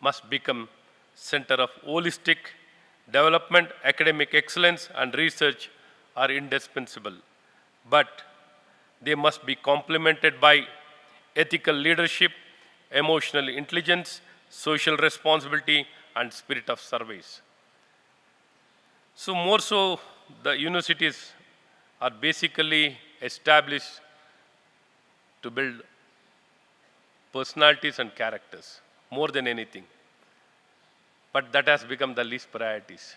Speaker 14: must become center of holistic development. Academic excellence and research are indispensable, but they must be complemented by ethical leadership, emotional intelligence, social responsibility, and spirit of service. So more so, the universities are basically established to build personalities and characters more than anything. But that has become the least priorities.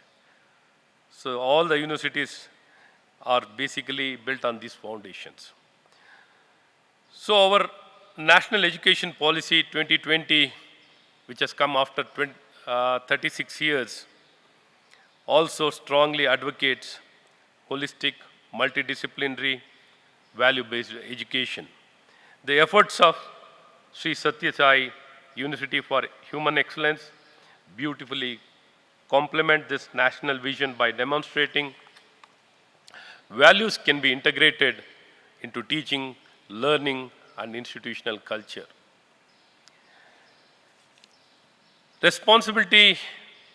Speaker 14: So all the universities are basically built on these foundations. So our National Education Policy 2020, which has come after 36 years, also strongly advocates holistic, multidisciplinary, value-based education. The efforts of Sri Sathya Sai University for Human Excellence beautifully complement this national vision by demonstrating values can be integrated into teaching, learning, and institutional culture. Responsibility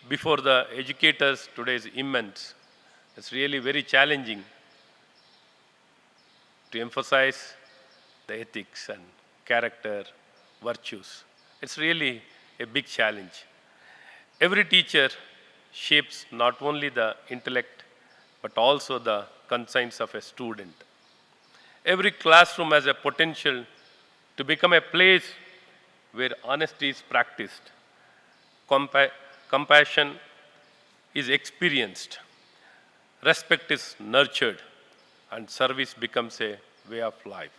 Speaker 14: before the educators today is immense. It's really very challenging to emphasize the ethics and character, virtues. It's really a big challenge. Every teacher shapes not only the intellect, but also the conscience of a student. Every classroom has a potential to become a place where honesty is practiced, compassion is experienced, respect is nurtured, and service becomes a way of life.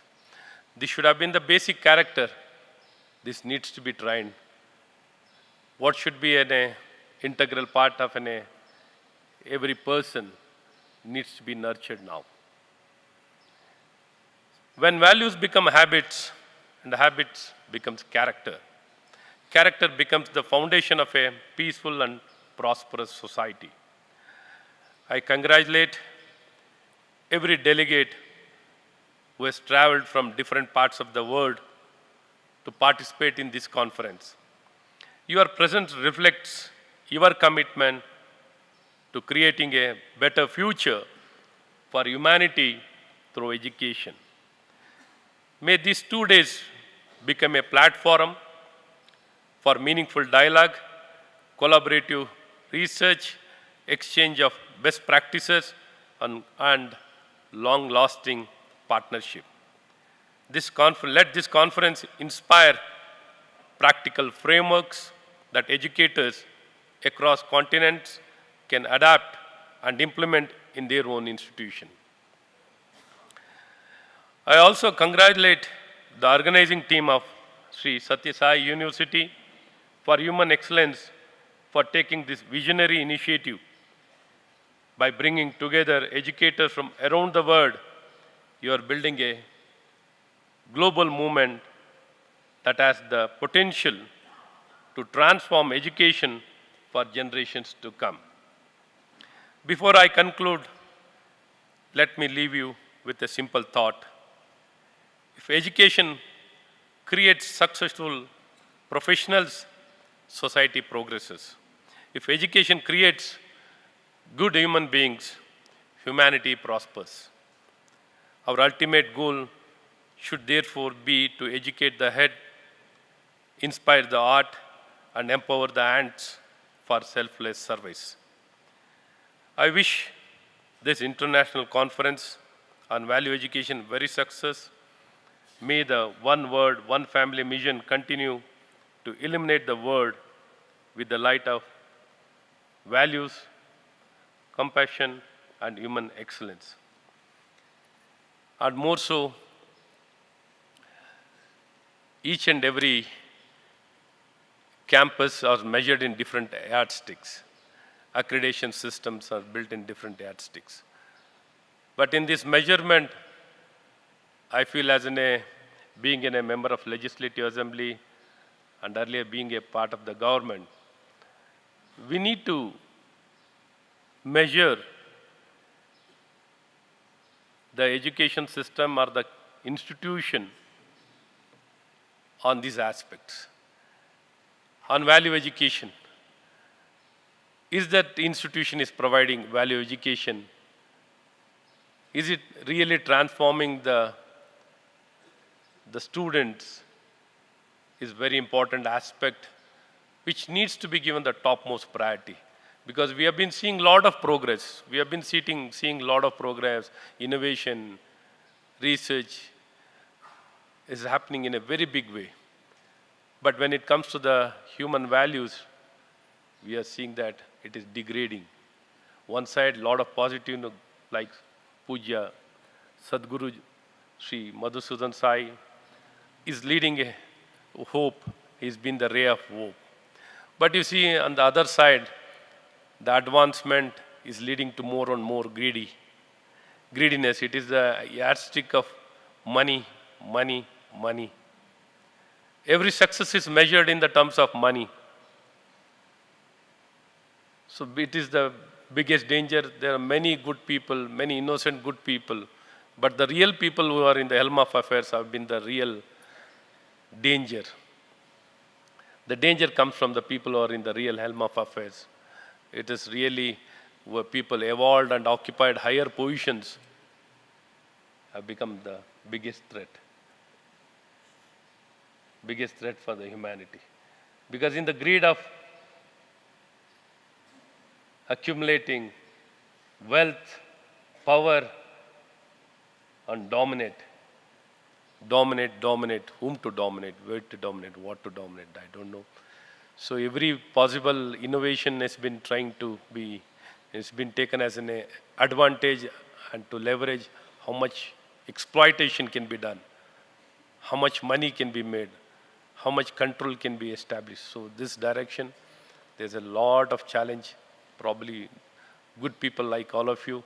Speaker 14: This should have been the basic character. This needs to be trained. What should be an integral part of every person needs to be nurtured now. When values become habits, and habits becomes character, character becomes the foundation of a peaceful and prosperous society. I congratulate every delegate who has traveled from different parts of the world to participate in this conference. Your presence reflects your commitment to creating a better future for humanity through education. May these 2 days become a platform for meaningful dialogue, collaborative research, exchange of best practices, and long-lasting partnership. Let this conference inspire practical frameworks that educators across continents can adapt and implement in their own institution. I also congratulate the organizing team of Sri Sathya Sai University for Human Excellence for taking this visionary initiative. By bringing together educators from around the world, you are building a global movement that has the potential to transform education for generations to come. Before I conclude, let me leave you with a simple thought. If education creates successful professionals, society progresses. If education creates good human beings, humanity prospers. Our ultimate goal should therefore be to educate the head, inspire the heart, and empower the hands for selfless service. I wish this international conference on value education very success. May the one word, one family mission continue to illuminate the world with the light of values, compassion, and human excellence. And more so, each and every campus are measured in different yardsticks. Accreditation systems are built in different yardsticks. But in this measurement, I feel as being a member of Legislative Assembly and earlier being a part of the government, we need to measure the education system or the institution on these aspects. On value education, is that institution is providing value education? Is it really transforming the students? Is very important aspect which needs to be given the topmost priority. Because we have been seeing a lot of progress. We have been seeing a lot of progress, innovation, research is happening in a very big way. But when it comes to the human values, we are seeing that it is degrading. One side, a lot of positive, like Puja, Sadhguru, Sri Madhusudan Sai, is leading a hope. He's been the ray of hope. But you see, on the other side, the advancement is leading to more and more greediness. It is the yardstick of money, money, money. Every success is measured in the terms of money. So it is the biggest danger. There are many good people, many innocent good people, but the real people who are in the helm of affairs have been the real danger. The danger comes from the people who are in the real helm of affairs. It is really where people evolved and occupied higher positions have become the biggest threat. Biggest threat for the humanity. Because in the greed of accumulating wealth, power, and dominate, whom to dominate, where to dominate, what to dominate, I don't know. So every possible innovation has been it's been taken as an advantage and to leverage how much exploitation can be done, how much money can be made, how much control can be established. So this direction, there's a lot of challenge. Probably good people like all of you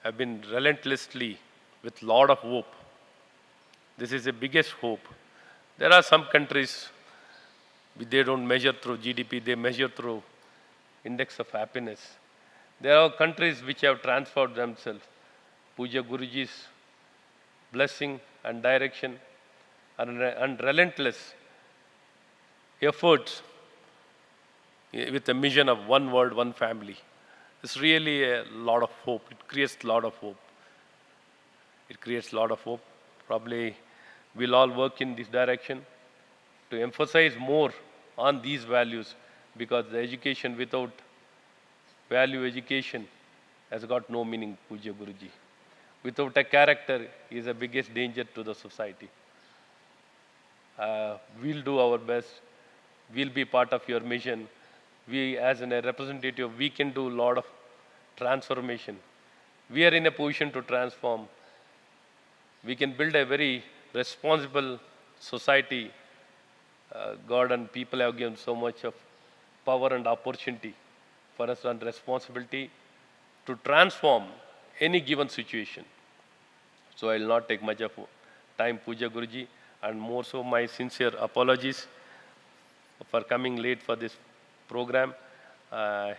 Speaker 14: have been relentlessly with lot of hope. This is the biggest hope. There are some countries, they don't measure through GDP, they measure through index of happiness. There are countries which have transformed themselves. Puja Guruji's blessing and direction and relentless efforts with a mission of one world, one family. It's really a lot of hope. It creates a lot of hope. It creates a lot of hope. Probably we'll all work in this direction to emphasize more on these values because the education without value education has got no meaning, Puja Guruji. Without a character is the biggest danger to the society. We'll do our best. We'll be part of your mission. We, as a representative, we can do a lot of transformation. We are in a position to transform. We can build a very responsible society. God and people have given so much of power and opportunity for us and responsibility to transform any given situation. So I will not take much of time, Puja Guruji, and more so my sincere apologies for coming late for this program. I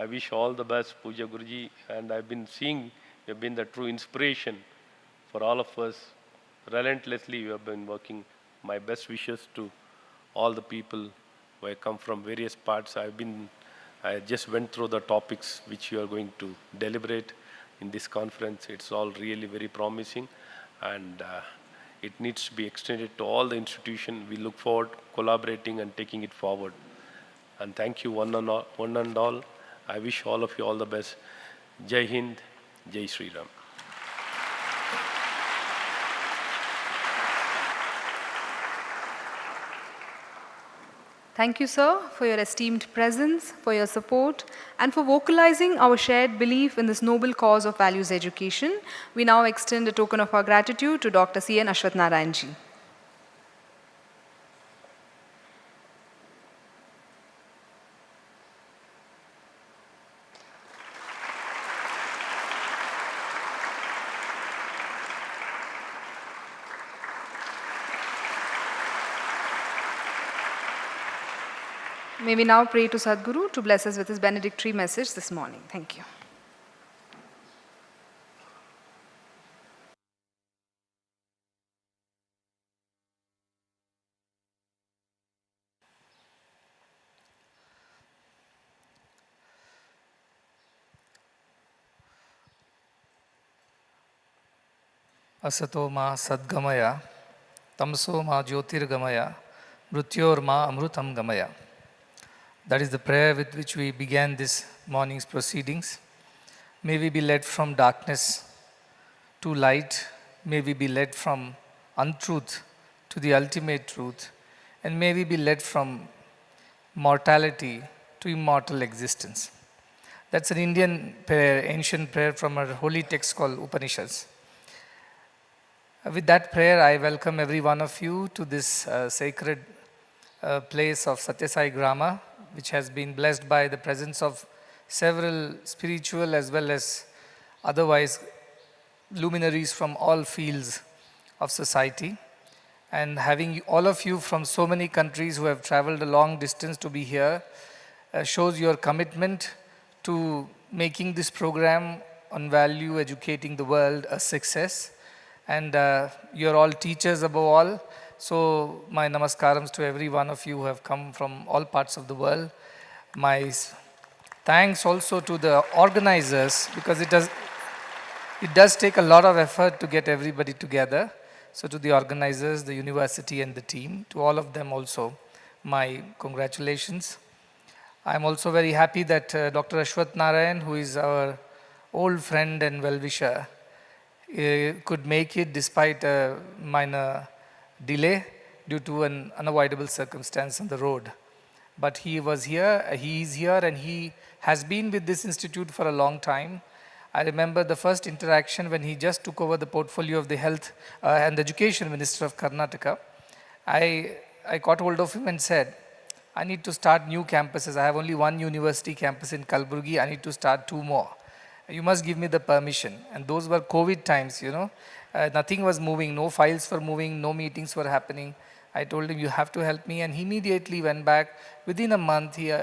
Speaker 14: wish all the best, Puja Guruji, and I've been seeing you have been the true inspiration for all of us. Relentlessly, you have been working. My best wishes to all the people who have come from various parts. I just went through the topics which you are going to deliberate in this conference. It's all really very promising, and it needs to be extended to all the institutions. We look forward to collaborating and taking it forward. And thank you one and all. I wish all of you all the best. Jai Hind, Jai Sri Ram.
Speaker 1: Thank you, sir, for your esteemed presence, for your support, and for vocalizing our shared belief in this noble cause of values education. We now extend a token of our gratitude to Dr. C.N. Ashwath Narayan ji. May we now pray to Sadhguru to bless us with his benedictory message this morning. Thank you.
Speaker 15: Asato ma sadgamaya, tamso ma jyotirgamaya, mrutyor ma amrutam gamaya. That is the prayer with which we began this morning's proceedings. May we be led from darkness to light. May we be led from untruth to the ultimate truth. And may we be led from mortality to immortal existence. That's an Indian prayer, ancient prayer from a holy text called Upanishads. With that prayer, I welcome every one of you to this sacred place of Sathya Grama, which has been blessed by the presence of several spiritual as well as otherwise luminaries from all fields of society. And having all of you from so many countries who have traveled a long distance to be here shows your commitment to making this program on value educating the world a success. And you're all teachers above all. So my namaskarams to every one of you who have come from all parts of the world. My thanks also to the organizers, because it does take a lot of effort to get everybody together. So to the organizers, the university and the team, to all of them also, my congratulations. I'm also very happy that Dr. Ashwath Narayan, who is our old friend and well-wisher, could make it despite a minor delay due to an unavoidable circumstance on the road. But he was here, he is here, and he has been with this institute for a long time. I remember the first interaction when he just took over the portfolio of the Health and Education Minister of Karnataka. I got hold of him and said, I need to start new campuses. I have only one university campus in Kalburgi. I need to start 2 more. You must give me the permission. And those were COVID times, you know. Nothing was moving, no files were moving, no meetings were happening. I told him, you have to help me, and he immediately went back. Within a month, he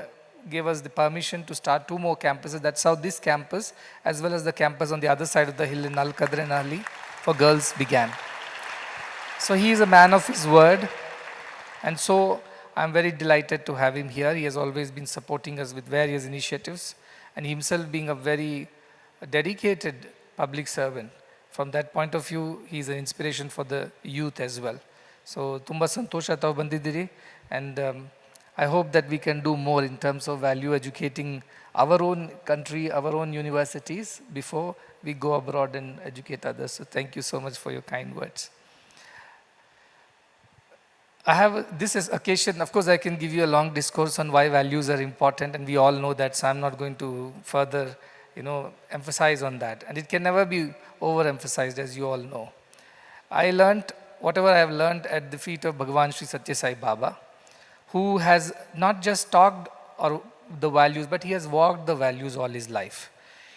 Speaker 15: gave us the permission to start 2 more campuses. That's how this campus, as well as the campus on the other side of the hill in Muddenahalli for girls began. So he is a man of his word, and so I'm very delighted to have him here. He has always been supporting us with various initiatives, and himself being a very dedicated public servant. From that point of view, he is an inspiration for the youth as well. So, tumba santosha tavu bandidiri, and I hope that we can do more in terms of value educating our own country, our own universities before we go abroad and educate others. So thank you so much for your kind words. This is occasion, of course I can give you a long discourse on why values are important, and we all know that, so I'm not going to further emphasize on that. And it can never be overemphasized, as you all know. I learned whatever I have learned at the feet of Bhagavan Sri Sathya Sai Baba, who has not just talked or the values, but he has walked the values all his life.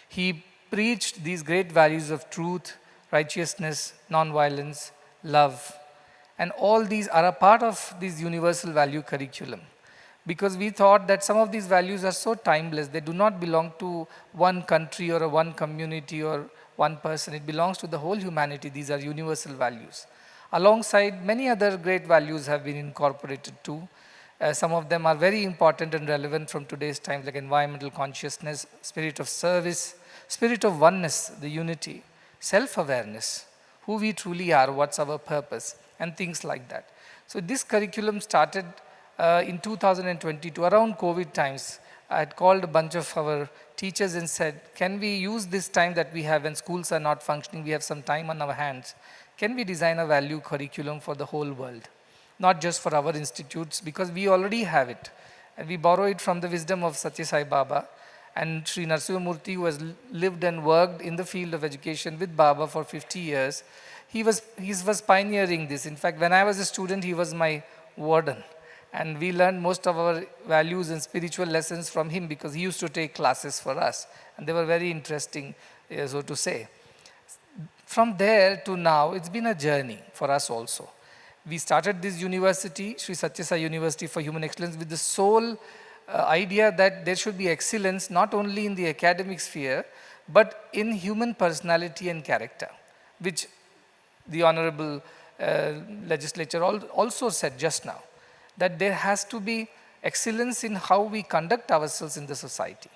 Speaker 15: He preached these great values of truth, righteousness, non-violence, love, and all these are a part of this universal value curriculum. Because we thought that some of these values are so timeless, they do not belong to one country or one community or one person. It belongs to the whole humanity. These are universal values. Alongside, many other great values have been incorporated too. Some of them are very important and relevant from today's times, like environmental consciousness, spirit of service, spirit of oneness, the unity, self-awareness, who we truly are, what's our purpose, and things like that. So this curriculum started in 2022, around COVID times. I had called a bunch of our teachers and said, can we use this time that we have when schools are not functioning, we have some time on our hands, can we design a value curriculum for the whole world? Not just for our institutes, because we already have it. And we borrow it from the wisdom of Sathya Sai Baba and Sri Narasimhamurthy, who has lived and worked in the field of education with Baba for 50 years. He was pioneering this. In fact, when I was a student, he was my warden. And we learned most of our values and spiritual lessons from him, because he used to take classes for us. And they were very interesting, so to say. From there to now, it's been a journey for us also. We started this university, Sri Sathya Sai University for Human Excellence, with the sole idea that there should be excellence not only in the academic sphere, but in human personality and character, which the Honorable Legislature also said just now, that there has to be excellence in how we conduct ourselves in the society.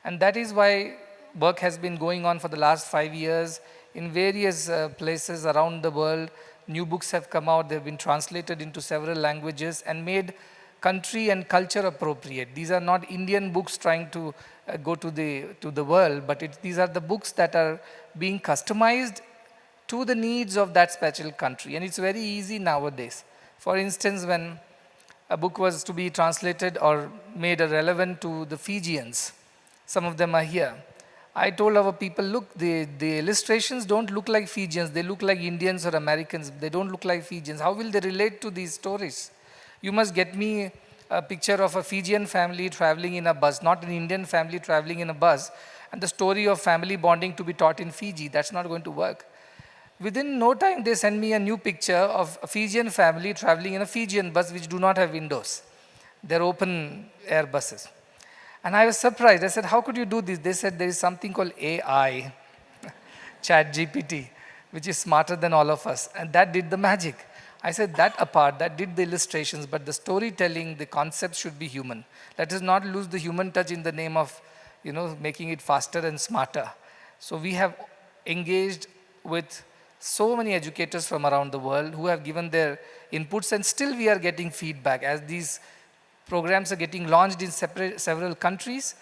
Speaker 15: And that is why work has been going on for the last 5 years in various places around the world. New books have come out, they've been translated into several languages and made country and culture appropriate. These are not Indian books trying to go to the world, but these are the books that are being customized to the needs of that special country. And it's very easy nowadays. For instance, when a book was to be translated or made relevant to the Fijians, some of them are here. I told our people, look, the illustrations don't look like Fijians, they look like Indians or Americans, they don't look like Fijians. How will they relate to these stories? You must get me a picture of a Fijian family traveling in a bus, not an Indian family traveling in a bus, and the story of family bonding to be taught in Fiji. That's not going to work. Within no time, they send me a new picture of a Fijian family traveling in a Fijian bus which do not have windows. They're open air buses. And I was surprised. I said, how could you do this? They said there is something called AI, ChatGPT, which is smarter than all of us. And that did the magic. I said, that apart, that did the illustrations, but the storytelling, the concept should be human. Let us not lose the human touch in the name of, making it faster and smarter. So we have engaged with so many educators from around the world who have given their inputs, and still we are getting feedback. As these programs are getting launched in several countries,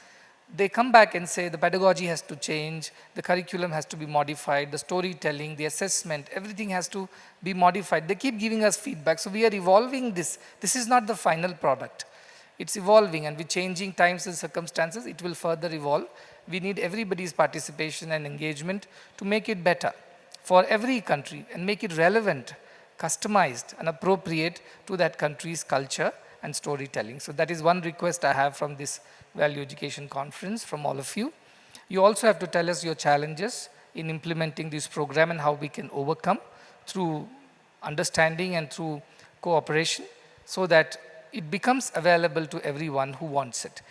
Speaker 15: they come back and say the pedagogy has to change, the curriculum has to be modified, the storytelling, the assessment, everything has to be modified. They keep giving us feedback. So we are evolving this. This is not the final product. It's evolving, and with changing times and circumstances, it will further evolve. We need everybody's participation and engagement to make it better for every country and make it relevant, customized, and appropriate to that country's culture and storytelling. So that is one request I have from this Value Education Conference from all of you. You also have to tell us your challenges in implementing this program and how we can overcome through understanding and through cooperation so that it becomes available to everyone who wants it.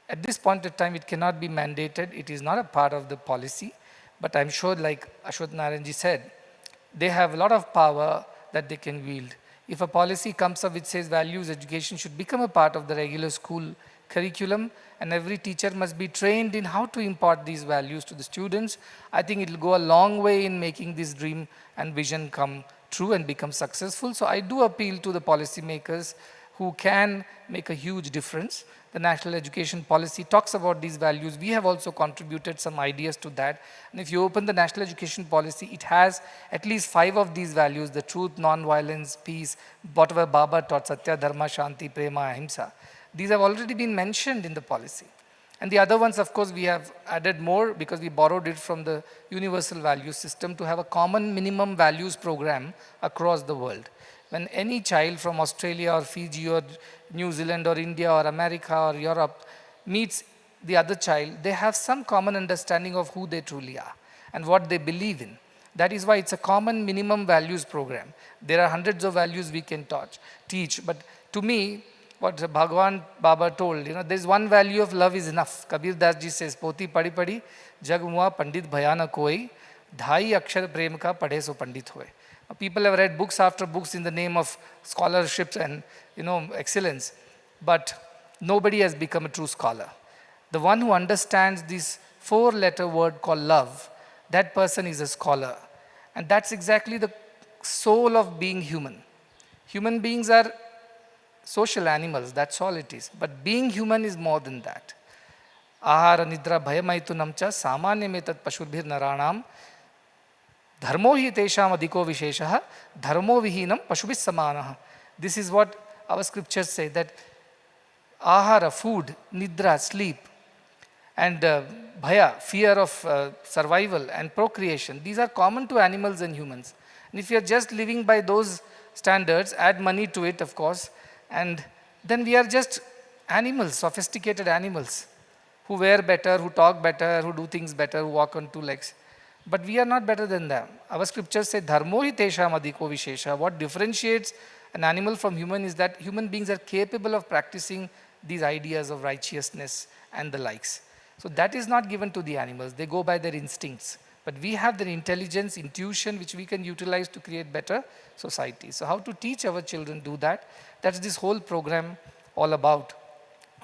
Speaker 15: At this point of time, it cannot be mandated. It is not a part of the policy, but I'm sure, like Ashwath Narayanji said, they have a lot of power that they can wield. If a policy comes up which says values education should become a part of the regular school curriculum and every teacher must be trained in how to impart these values to the students, I think it will go a long way in making this dream and vision come true and become successful. So I do appeal to the policymakers who can make a huge difference. The National Education Policy talks about these values. We have also contributed some ideas to that. And if you open the National Education Policy, it has at least 5 of these values: the truth, non-violence, peace, whatever Baba taught, Sathya, Dharma, Shanti, Prema, Ahimsa. These have already been mentioned in the policy. And the other ones, of course, we have added more because we borrowed it from the universal value system to have a common minimum values program across the world. When any child from Australia or Fiji or New Zealand or India or America or Europe meets the other child, they have some common understanding of who they truly are and what they believe in. That is why it's a common minimum values program. There are hundreds of values we can teach, but to me, what Bhagwan Baba told, there's one value of love is enough. Kabir Das ji says, Poti padi padi, jag mua pandit bhayana koi, dhai akshar prem ka padhe so pandit hoye. People have read books after books in the name of scholarships and excellence, but nobody has become a true scholar. The one who understands this 4-letter word called love, that person is a scholar. And that's exactly the soul of being human. Human beings are social animals, that's all it is. But being human is more than that. Ahara nidra bhayamaitu namcha samanyametat pashurbhir naranam dharmo hi tesham adhiko visheshaha dharmo vihinam pashubhis samanah. This is what our scriptures say, that ahara, food, nidra, sleep, and bhaya, fear of survival and procreation, these are common to animals and humans. And if you are just living by those standards, add money to it, of course, and then we are just animals, sophisticated animals, who wear better, who talk better, who do things better, who walk on 2 legs. But we are not better than them. Our scriptures say, dharmo hi tesham adhiko vishesha. What differentiates an animal from human is that human beings are capable of practicing these ideas of righteousness and the likes. So that is not given to the animals. They go by their instincts. But we have their intelligence, intuition, which we can utilize to create better society. So how to teach our children do that? That's this whole program all about.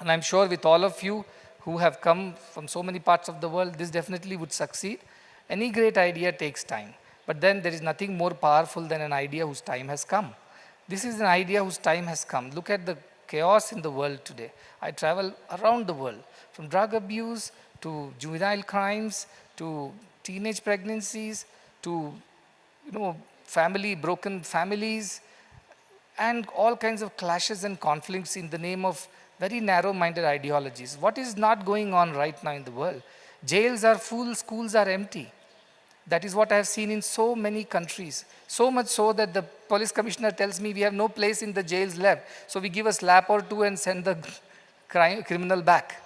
Speaker 15: And I'm sure with all of you who have come from so many parts of the world, this definitely would succeed. Any great idea takes time. But then there is nothing more powerful than an idea whose time has come. This is an idea whose time has come. Look at the chaos in the world today. I travel around the world, from drug abuse to juvenile crimes to teenage pregnancies to broken families, and all kinds of clashes and conflicts in the name of very narrow-minded ideologies. What is not going on right now in the world? Jails are full, schools are empty. That is what I have seen in so many countries. So much so that the police commissioner tells me we have no place in the jails left. So we give a slap or 2 and send the criminal back.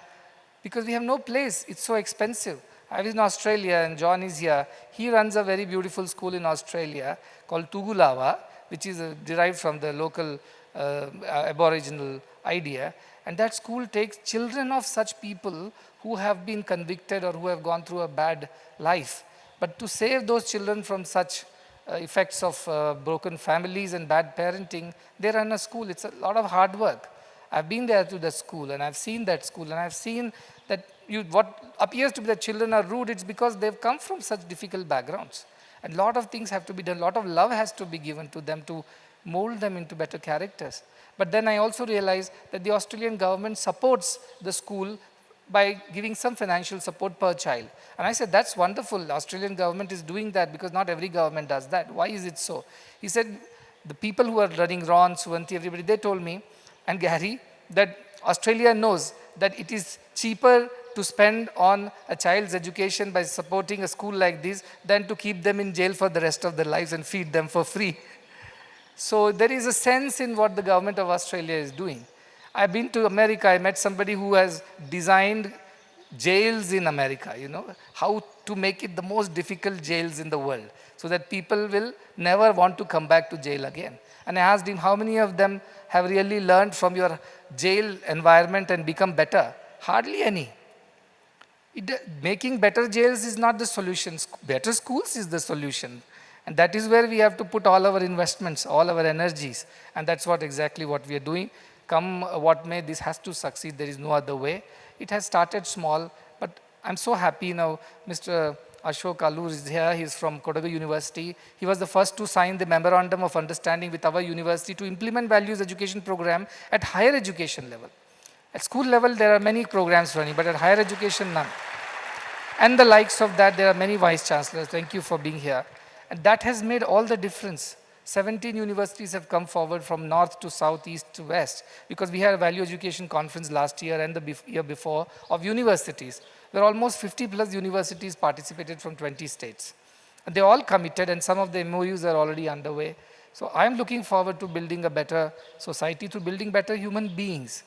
Speaker 15: Because we have no place, it's so expensive. I was in Australia and John is here. He runs a very beautiful school in Australia called Tugulawa, which is derived from the local aboriginal idea. And that school takes children of such people who have been convicted or who have gone through a bad life. But to save those children from such effects of broken families and bad parenting, they run a school. It's a lot of hard work. I've been there to the school and I've seen that school and I've seen that what appears to be the children are rude, it's because they've come from such difficult backgrounds. And a lot of things have to be done, a lot of love has to be given to them to mold them into better characters. But then I also realized that the Australian government supports the school by giving some financial support per child. And I said, that's wonderful. The Australian government is doing that because not every government does that. Why is it so? He said, the people who are running Ron, Suvanti, everybody, they told me, and Gary, that Australia knows that it is cheaper to spend on a child's education by supporting a school like this than to keep them in jail for the rest of their lives and feed them for free. So there is a sense in what the government of Australia is doing. I've been to America. I met somebody who has designed jails in America, how to make it the most difficult jails in the world so that people will never want to come back to jail again. And I asked him, how many of them have really learned from your jail environment and become better? Hardly any. Making better jails is not the solution. Better schools is the solution. And that is where we have to put all our investments, all our energies. And that's exactly what we are doing. Come what may, this has to succeed. There is no other way. It has started small, but I'm so happy now. Mr. Ashok Allur is here. He's from Kodagu University. He was the first to sign the Memorandum of Understanding with our university to implement values education program at higher education level. At school level, there are many programs running, but at higher education, none. And the likes of that, there are many vice chancellors. Thank you for being here. And that has made all the difference. 17 universities have come forward from north to south, east to west, because we had a value education conference last year and the year before of universities, where almost 50 plus universities participated from 20 states. And they all committed, and some of the MOUs are already underway. So I'm looking forward to building a better society, to building better human beings.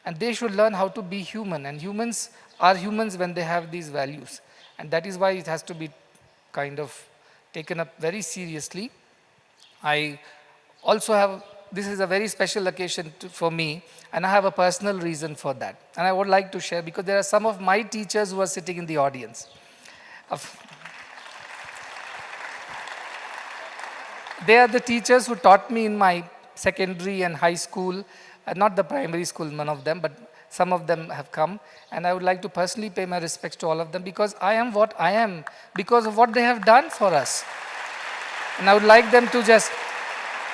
Speaker 15: And they should learn how to be human, and humans are humans when they have these values. And that is why it has to be kind of taken up very seriously. I also have, this is a very special occasion for me, and I have a personal reason for that. And I would like to share, because there are some of my teachers who are sitting in the audience. They are the teachers who taught me in my secondary and high school, not the primary school, none of them, but some of them have come. And I would like to personally pay my respects to all of them, because I am what I am because of what they have done for us. And I would like them to just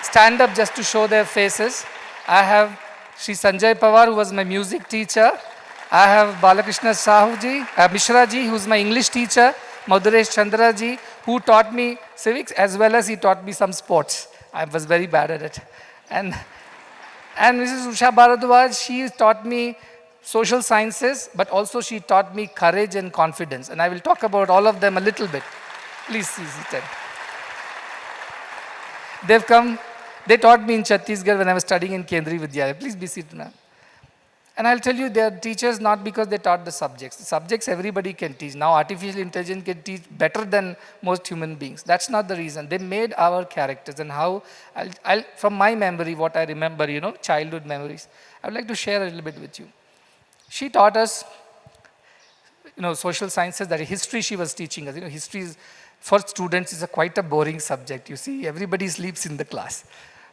Speaker 15: stand up just to show their faces. I have Shri Sanjay Pawar, who was my music teacher. I have Balakrishna Sahuji, Mishraji, who is my English teacher. Maduresh Chandraji, who taught me civics as well as he taught me some sports. I was very bad at it. And Mrs. Usha Bharadwaj, she taught me social sciences, but also she taught me courage and confidence. And I will talk about all of them a little bit. Please see seated. They've come, they taught me in Chhattisgarh when I was studying in Kendriya Vidyalaya. Please be seated now. And I'll tell you, they are teachers not because they taught the subjects. The subjects everybody can teach. Now artificial intelligence can teach better than most human beings. That's not the reason. They made our characters, and how, from my memory, what I remember, childhood memories, I would like to share a little bit with you. She taught us, social sciences, that history she was teaching us. History is, for students, is quite a boring subject. You see, everybody sleeps in the class.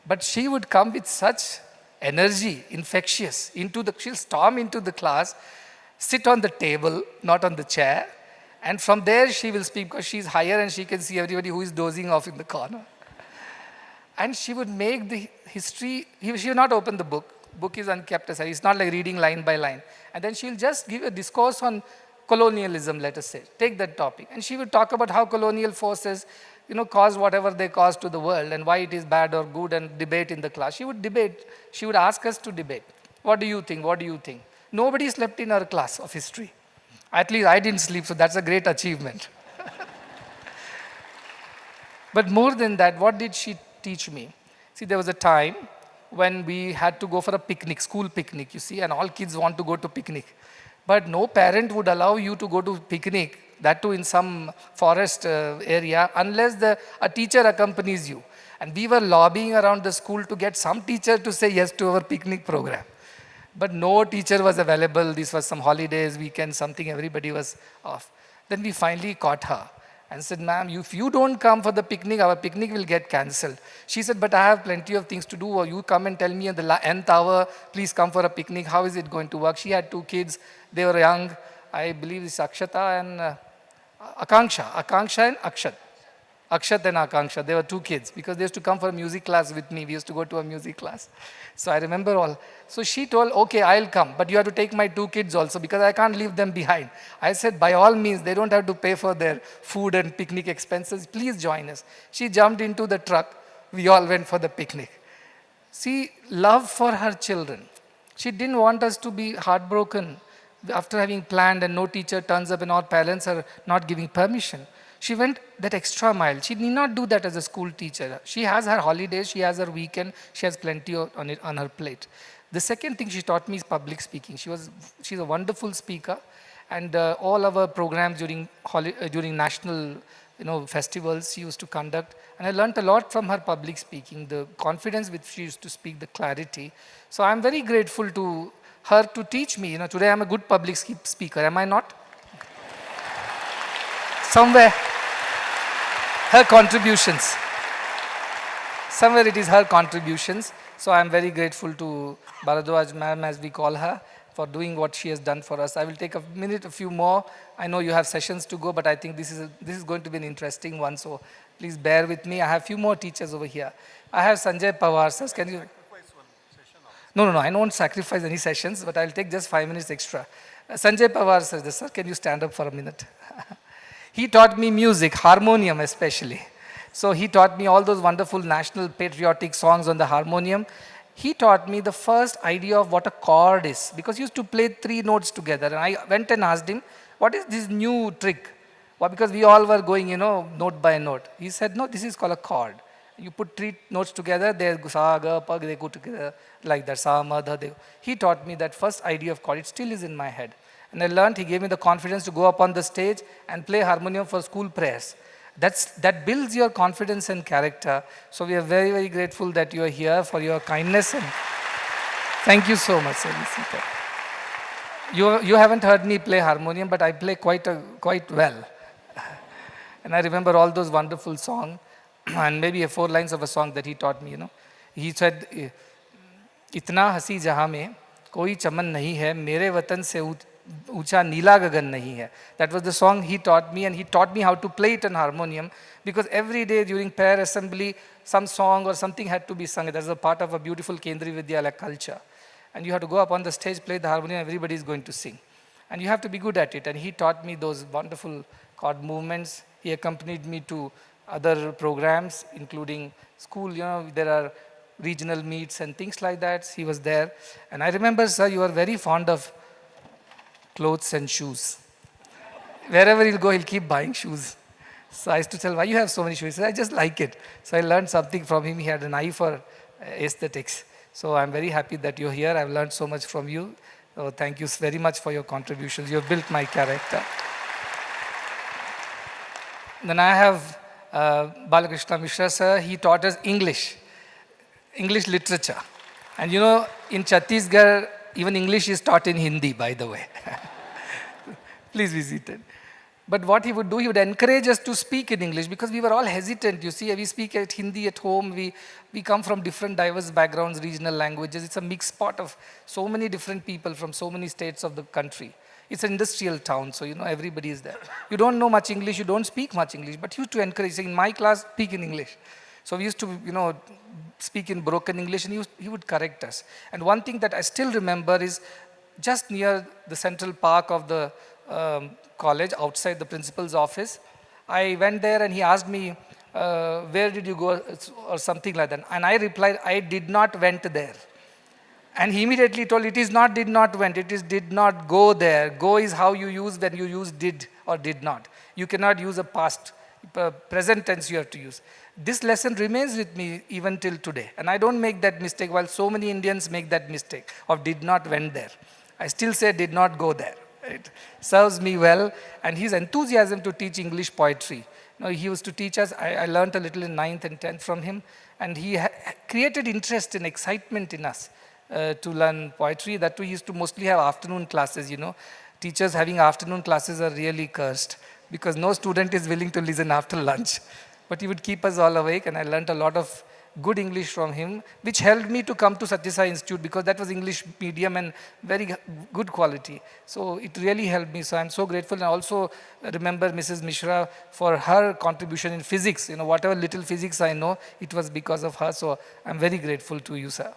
Speaker 15: But she would come with such energy, infectious, she'll storm into the class, sit on the table, not on the chair, and from there she will speak, because she's higher and she can see everybody who is dozing off in the corner. And she would make the history, she would not open the book. Book is unkept aside. It's not like reading line by line. And then she'll just give a discourse on colonialism, let us say. Take that topic. And she would talk about how colonial forces, cause whatever they cause to the world, and why it is bad or good, and debate in the class. She would debate. She would ask us to debate. What do you think? What do you think? Nobody slept in her class of history. At least I didn't sleep, so that's a great achievement. But more than that, what did she teach me? See, there was a time when we had to go for a picnic, school picnic, you see, and all kids want to go to picnic. But no parent would allow you to go to picnic, that too in some forest area, unless a teacher accompanies you. And we were lobbying around the school to get some teacher to say yes to our picnic program. But no teacher was available. This was some holidays, weekend, something, everybody was off. Then we finally caught her and said, ma'am, if you don't come for the picnic, our picnic will get cancelled. She said, but I have plenty of things to do, or you come and tell me at the nth hour, please come for a picnic. How is it going to work? She had 2 kids. They were young. I believe it's Akshata and Akanksha and Akshat. Akshat and Akanksha, they were 2 kids, because they used to come for a music class with me. We used to go to a music class. So I remember all. So she told, okay, I'll come, but you have to take my 2 kids also, because I can't leave them behind. I said, by all means, they don't have to pay for their food and picnic expenses. Please join us. She jumped into the truck. We all went for the picnic. See, love for her children. She didn't want us to be heartbroken after having planned and no teacher turns up and our parents are not giving permission. She went that extra mile. She need not do that as a school teacher. She has her holidays, she has her weekend, she has plenty on her plate. The second thing she taught me is public speaking. She's a wonderful speaker, and all of our programs during national festivals she used to conduct. And I learned a lot from her public speaking, the confidence with which she used to speak, the clarity. So I'm very grateful to her to teach me. Today I'm a good public speaker, am I not? Somewhere, her contributions. Somewhere it is her contributions. So I'm very grateful to Bharadwaj ma'am, as we call her, for doing what she has done for us. I will take a minute, a few more. I know you have sessions to go, but I think this is going to be an interesting one, so please bear with me. I have a few more teachers over here. I have Sanjay Pawar, sir. Can you? No, I won't sacrifice any sessions, but I'll take just 5 minutes extra. Sanjay Pawar, sir, can you stand up for a minute? He taught me music, harmonium especially. So he taught me all those wonderful national patriotic songs on the harmonium. He taught me the first idea of what a chord is, because he used to play 3 notes together. And I went and asked him, what is this new trick? Well, because we all were going, note by note. He said, no, this is called a chord. You put 3 notes together, they go sa, ga, pa, they go together like that, sa, ma, dha, they. He taught me that first idea of chord. It still is in my head. And I learned, he gave me the confidence to go up on the stage and play harmonium for school prayers. That builds your confidence and character. So we are very, very grateful that you are here for your kindness. And thank you so much, sir. You haven't heard me play harmonium, but I play quite well. And I remember all those wonderful songs, and maybe 4 lines of a song that he taught me, He said, "Itna hasi jahan mein koi chaman nahi hai, mere watan se Ucha Nila Gagan nahi hai." That was the song he taught me, and he taught me how to play it on harmonium, because every day during prayer assembly, some song or something had to be sung. That's a part of a beautiful Kendriya Vidyalaya culture. And you have to go up on the stage, play the harmonium, everybody is going to sing. And you have to be good at it. And he taught me those wonderful chord movements. He accompanied me to other programs, including school, there are regional meets and things like that. He was there. And I remember, sir, you are very fond of clothes and shoes. Wherever he'll go, he'll keep buying shoes. So I used to tell, why you have so many shoes? He said, I just like it. So I learned something from him. He had an eye for aesthetics. So I'm very happy that you're here. I've learned so much from you. So thank you very much for your contributions. You have built my character. Then I have Balakrishna Mishra, sir. He taught us English literature. And in Chhattisgarh, even English is taught in Hindi, by the way. Please be seated. But what he would do, he would encourage us to speak in English, because we were all hesitant. You see, we speak Hindi at home. We come from different diverse backgrounds, regional languages. It's a mixed pot of so many different people from so many states of the country. It's an industrial town, so everybody is there. You don't know much English, you don't speak much English, but he used to encourage, saying, in my class, speak in English. So we used to, speak in broken English, and he would correct us. And one thing that I still remember is just near the central park of the college, outside the principal's office, I went there and he asked me, where did you go, or something like that. And I replied, I did not went there. And he immediately told, it is not did not went, it is did not go there. Go is how you use when you use did or did not. You cannot use a past, present tense you have to use. This lesson remains with me even till today. And I don't make that mistake, while so many Indians make that mistake of did not went there. I still say did not go there. It serves me well. And his enthusiasm to teach English poetry. He used to teach us, I learned a little in 9th and 10th from him. And he created interest and excitement in us to learn poetry. That too, he used to mostly have afternoon classes, Teachers having afternoon classes are really cursed, because no student is willing to listen after lunch. But he would keep us all awake, and I learned a lot of good English from him, which helped me to come to Sathya Sai Institute, because that was English medium and very good quality. So it really helped me. So I'm so grateful. And I also remember Mrs. Mishra for her contribution in physics. Whatever little physics I know, it was because of her. So I'm very grateful to you, sir.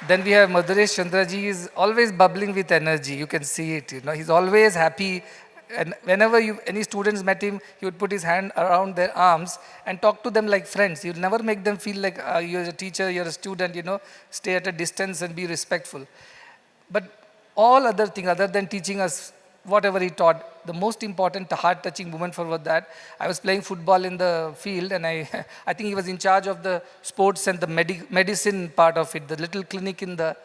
Speaker 15: Then we have Maduresh Chandraji. He is always bubbling with energy. You can see it. He's always happy. And whenever any students met him, he would put his hand around their arms and talk to them like friends. He would never make them feel like you're a teacher, you're a student, stay at a distance and be respectful. But all other things, other than teaching us whatever he taught, the most important heart-touching moment for that, I was playing football in the field, and I think he was in charge of the sports and the medicine part of it, the little clinic in the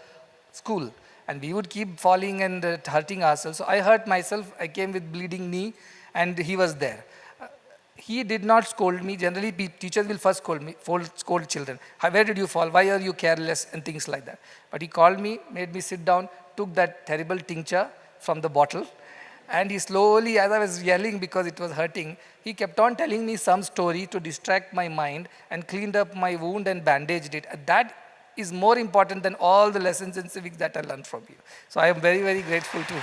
Speaker 15: school. And we would keep falling and hurting ourselves. So I hurt myself. I came with bleeding knee, and he was there. He did not scold me. Generally, teachers will first scold children. Where did you fall? Why are you careless? And things like that. But he called me, made me sit down, took that terrible tincture from the bottle, and he slowly, as I was yelling because it was hurting, he kept on telling me some story to distract my mind, and cleaned up my wound and bandaged it. That is more important than all the lessons in civics that I learned from you. So I am very, very grateful to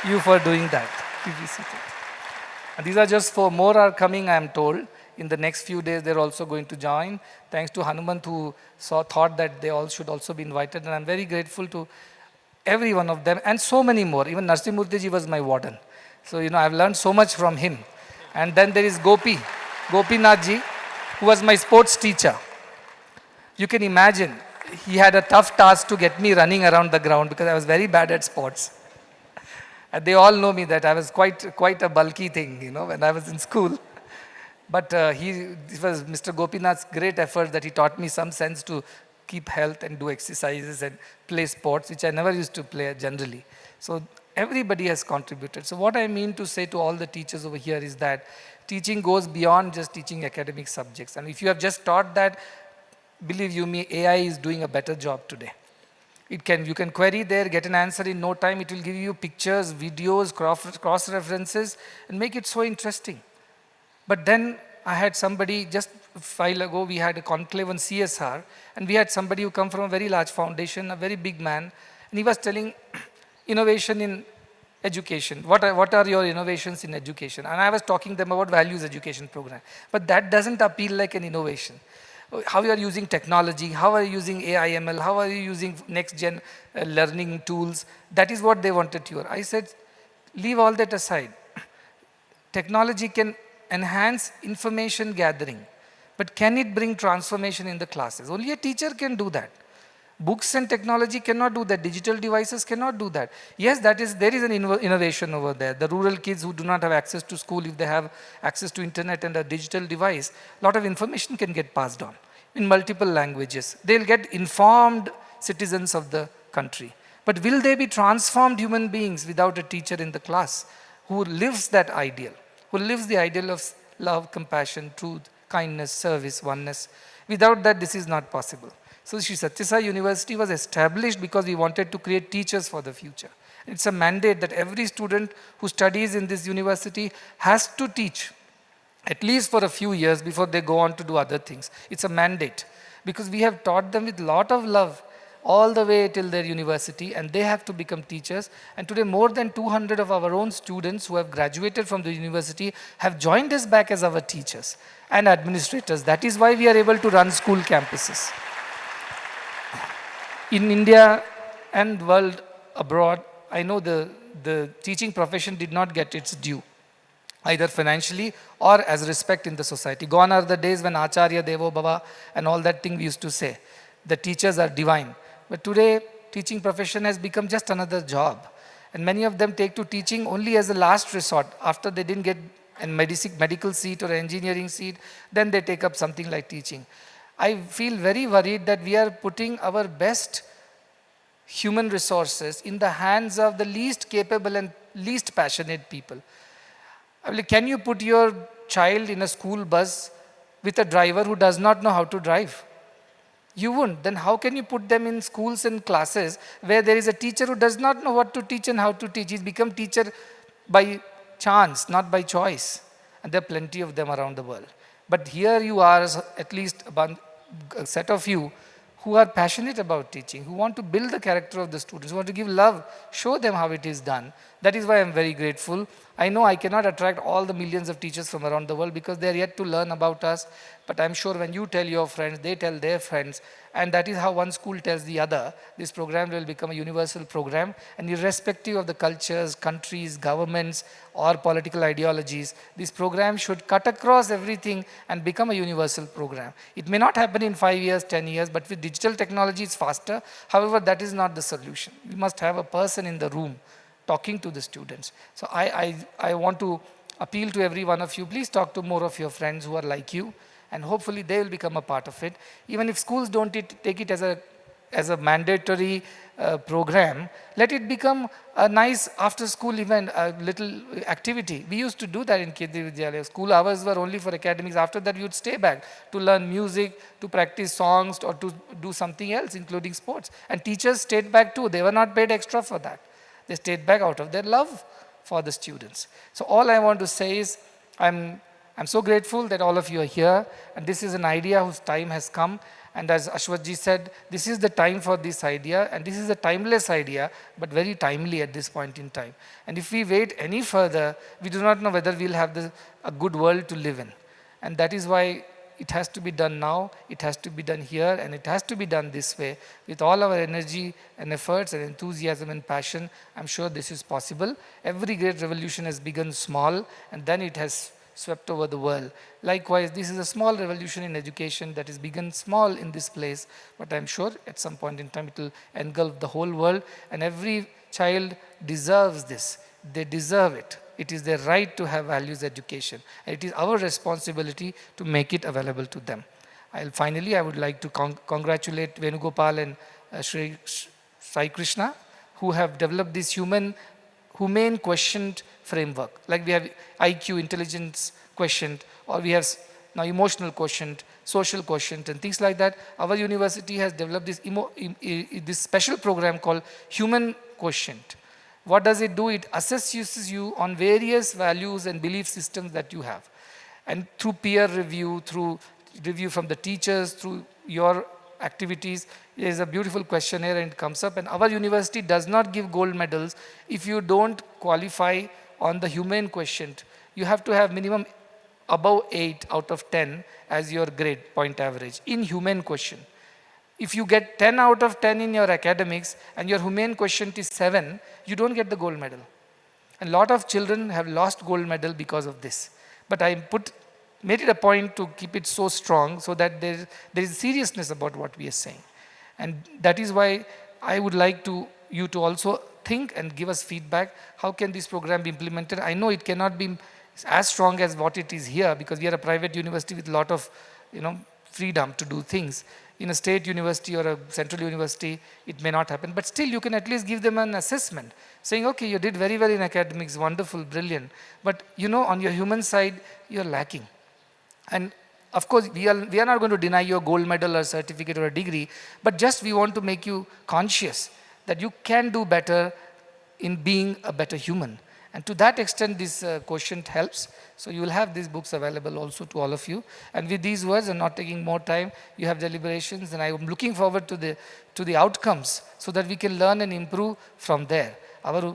Speaker 15: you for doing that. Please be seated. And these are just 4 more are coming, I am told. In the next few days, they're also going to join. Thanks to Hanumant who thought that they all should also be invited. And I'm very grateful to every one of them and so many more. Even Narsimurthy ji was my warden. So, I've learned so much from him. And then there is Gopinath ji, who was my sports teacher. You can imagine, he had a tough task to get me running around the ground because I was very bad at sports. And they all know me that I was quite a bulky thing, when I was in school. But it was Mr. Gopinath's great effort that he taught me some sense to keep health and do exercises and play sports, which I never used to play generally. So everybody has contributed. So what I mean to say to all the teachers over here is that teaching goes beyond just teaching academic subjects. And if you have just taught that, believe you me, AI is doing a better job today. You can query there, get an answer in no time. It will give you pictures, videos, cross-references, and make it so interesting. But then I had somebody, just a while ago, we had a conclave on CSR, and we had somebody who come from a very large foundation, a very big man, and he was telling innovation in education. What are your innovations in education? And I was talking to them about values education program. But that doesn't appeal like an innovation. How you are using technology, how are you using AI, ML, how are you using next-gen learning tools? That is what they wanted to hear. I said, leave all that aside. Technology can enhance information gathering, but can it bring transformation in the classes? Only a teacher can do that. Books and technology cannot do that. Digital devices cannot do that. Yes, there is an innovation over there. The rural kids who do not have access to school, if they have access to internet and a digital device, a lot of information can get passed on in multiple languages. They'll get informed citizens of the country. But will they be transformed human beings without a teacher in the class who lives that ideal? Who lives the ideal of love, compassion, truth, kindness, service, oneness. Without that, this is not possible. So Sri Sathya Sai University was established because we wanted to create teachers for the future. It's a mandate that every student who studies in this university has to teach, at least for a few years before they go on to do other things. It's a mandate because we have taught them with a lot of love all the way till their university, and they have to become teachers. And today more than 200 of our own students who have graduated from the university have joined us back as our teachers and administrators. That is why we are able to run school campuses. In India and world abroad, I know the teaching profession did not get its due, either financially or as respect in the society. Gone are the days when Acharya Devo Bhava and all that thing we used to say. The teachers are divine. But today, teaching profession has become just another job. And many of them take to teaching only as a last resort. After they didn't get a medical seat or an engineering seat, then they take up something like teaching. I feel very worried that we are putting our best human resources in the hands of the least capable and least passionate people. Can you put your child in a school bus with a driver who does not know how to drive? You wouldn't. Then how can you put them in schools and classes where there is a teacher who does not know what to teach and how to teach? He's become teacher by chance, not by choice. And there are plenty of them around the world. But here you are, at least a set of you who are passionate about teaching, who want to build the character of the students, who want to give love, show them how it is done. That is why I'm very grateful. I know I cannot attract all the millions of teachers from around the world because they are yet to learn about us. But I'm sure when you tell your friends, they tell their friends, and that is how one school tells the other, this program will become a universal program, and irrespective of the cultures, countries, governments, or political ideologies, this program should cut across everything and become a universal program. It may not happen in 5 years, 10 years, but with digital technology it's faster. However, that is not the solution. We must have a person in the room talking to the students. So I want to appeal to every one of you, please talk to more of your friends who are like you, and hopefully they will become a part of it. Even if schools don't take it as a mandatory program, let it become a nice after-school event, a little activity. We used to do that in Kendriya Vidyalaya. School hours were only for academics. After that, we would stay back to learn music, to practice songs, or to do something else, including sports. And teachers stayed back too. They were not paid extra for that. They stayed back out of their love for the students. So all I want to say is, I'm so grateful that all of you are here, and this is an idea whose time has come, And as Ashwatji said, this is the time for this idea, and this is a timeless idea, but very timely at this point in time. And if we wait any further, we do not know whether we'll have a good world to live in. And that is why it has to be done now, it has to be done here, and it has to be done this way. With all our energy and efforts and enthusiasm and passion, I'm sure this is possible. Every great revolution has begun small, and then it has swept over the world. Likewise, this is a small revolution in education that has begun small in this place, but I'm sure at some point in time it will engulf the whole world, and every child deserves this. They deserve it. It is their right to have values education, and it is our responsibility to make it available to them. Finally, I would like to congratulate Venugopal and Shri Sai Krishna, who have developed this humane quotient framework. Like we have IQ, intelligence quotient, or we have now emotional quotient, social quotient, and things like that. Our university has developed this special program called Human Quotient. What does it do? It assesses you on various values and belief systems that you have. And through peer review, through review from the teachers, through your activities, there is a beautiful questionnaire and it comes up. And our university does not give gold medals if you don't qualify on the humane quotient. You have to have minimum above 8 out of 10 as your grade point average in humane quotient. If you get 10 out of 10 in your academics and your humane quotient is 7, you don't get the gold medal. And a lot of children have lost gold medal because of this. But I made it a point to keep it so strong so that there is seriousness about what we are saying. And that is why I would like you to also think and give us feedback. How can this program be implemented? I know it cannot be as strong as what it is here because we are a private university with a lot of freedom to do things. In a state university or a central university, it may not happen. But still, you can at least give them an assessment, saying, okay, you did very well in academics, wonderful, brilliant. But on your human side, you're lacking. And of course, we are not going to deny you a gold medal or certificate or a degree, but just we want to make you conscious that you can do better in being a better human. And to that extent, this quotient helps. So you will have these books available also to all of you. And with these words, and not taking more time, you have deliberations, and I am looking forward to the outcomes so that we can learn and improve from there. Our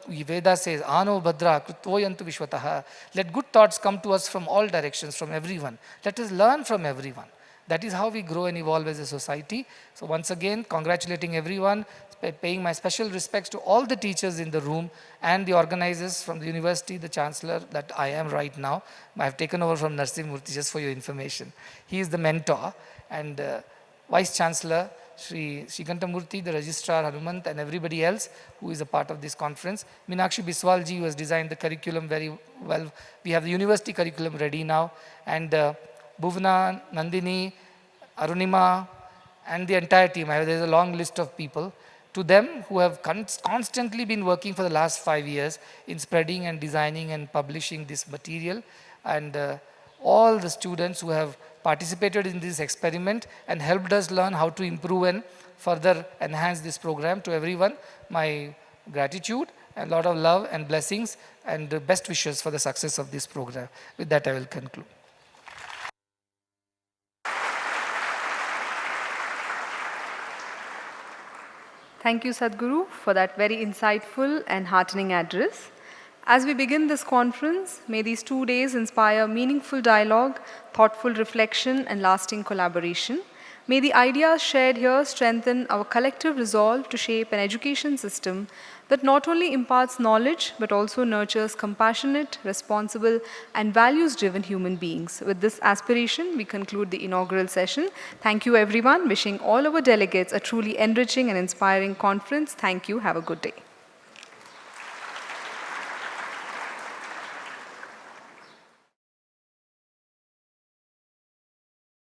Speaker 15: Veda says, Ano Bhadra Krutvoyantu Vishwataha. Let good thoughts come to us from all directions, from everyone. Let us learn from everyone. That is how we grow and evolve as a society. So once again, congratulating everyone, paying my special respects to all the teachers in the room and the organizers from the university, the chancellor that I am right now. I have taken over from Narsimurthy, just for your information. He is the mentor, and vice chancellor, Sri Kantamurthy, the registrar, Hanumant, and everybody else who is a part of this conference. Meenakshi Biswalji, who has designed the curriculum very well. We have the university curriculum ready now. And Bhuvna, Nandini, Arunima, and the entire team. There is a long list of people. To them who have constantly been working for the last 5 years in spreading and designing and publishing this material, and all the students who have participated in this experiment and helped us learn how to improve and further enhance this program. To everyone, my gratitude and a lot of love and blessings and best wishes for the success of this program. With that, I will conclude.
Speaker 1: Thank you, Sadhguru, for that very insightful and heartening address. As we begin this conference, may these 2 days inspire meaningful dialogue, thoughtful reflection, and lasting collaboration. May the ideas shared here strengthen our collective resolve to shape an education system that not only imparts knowledge, but also nurtures compassionate, responsible, and values-driven human beings. With this aspiration, we conclude the inaugural session. Thank you, everyone. Wishing all our delegates a truly enriching and inspiring conference. Thank you. Have a good day.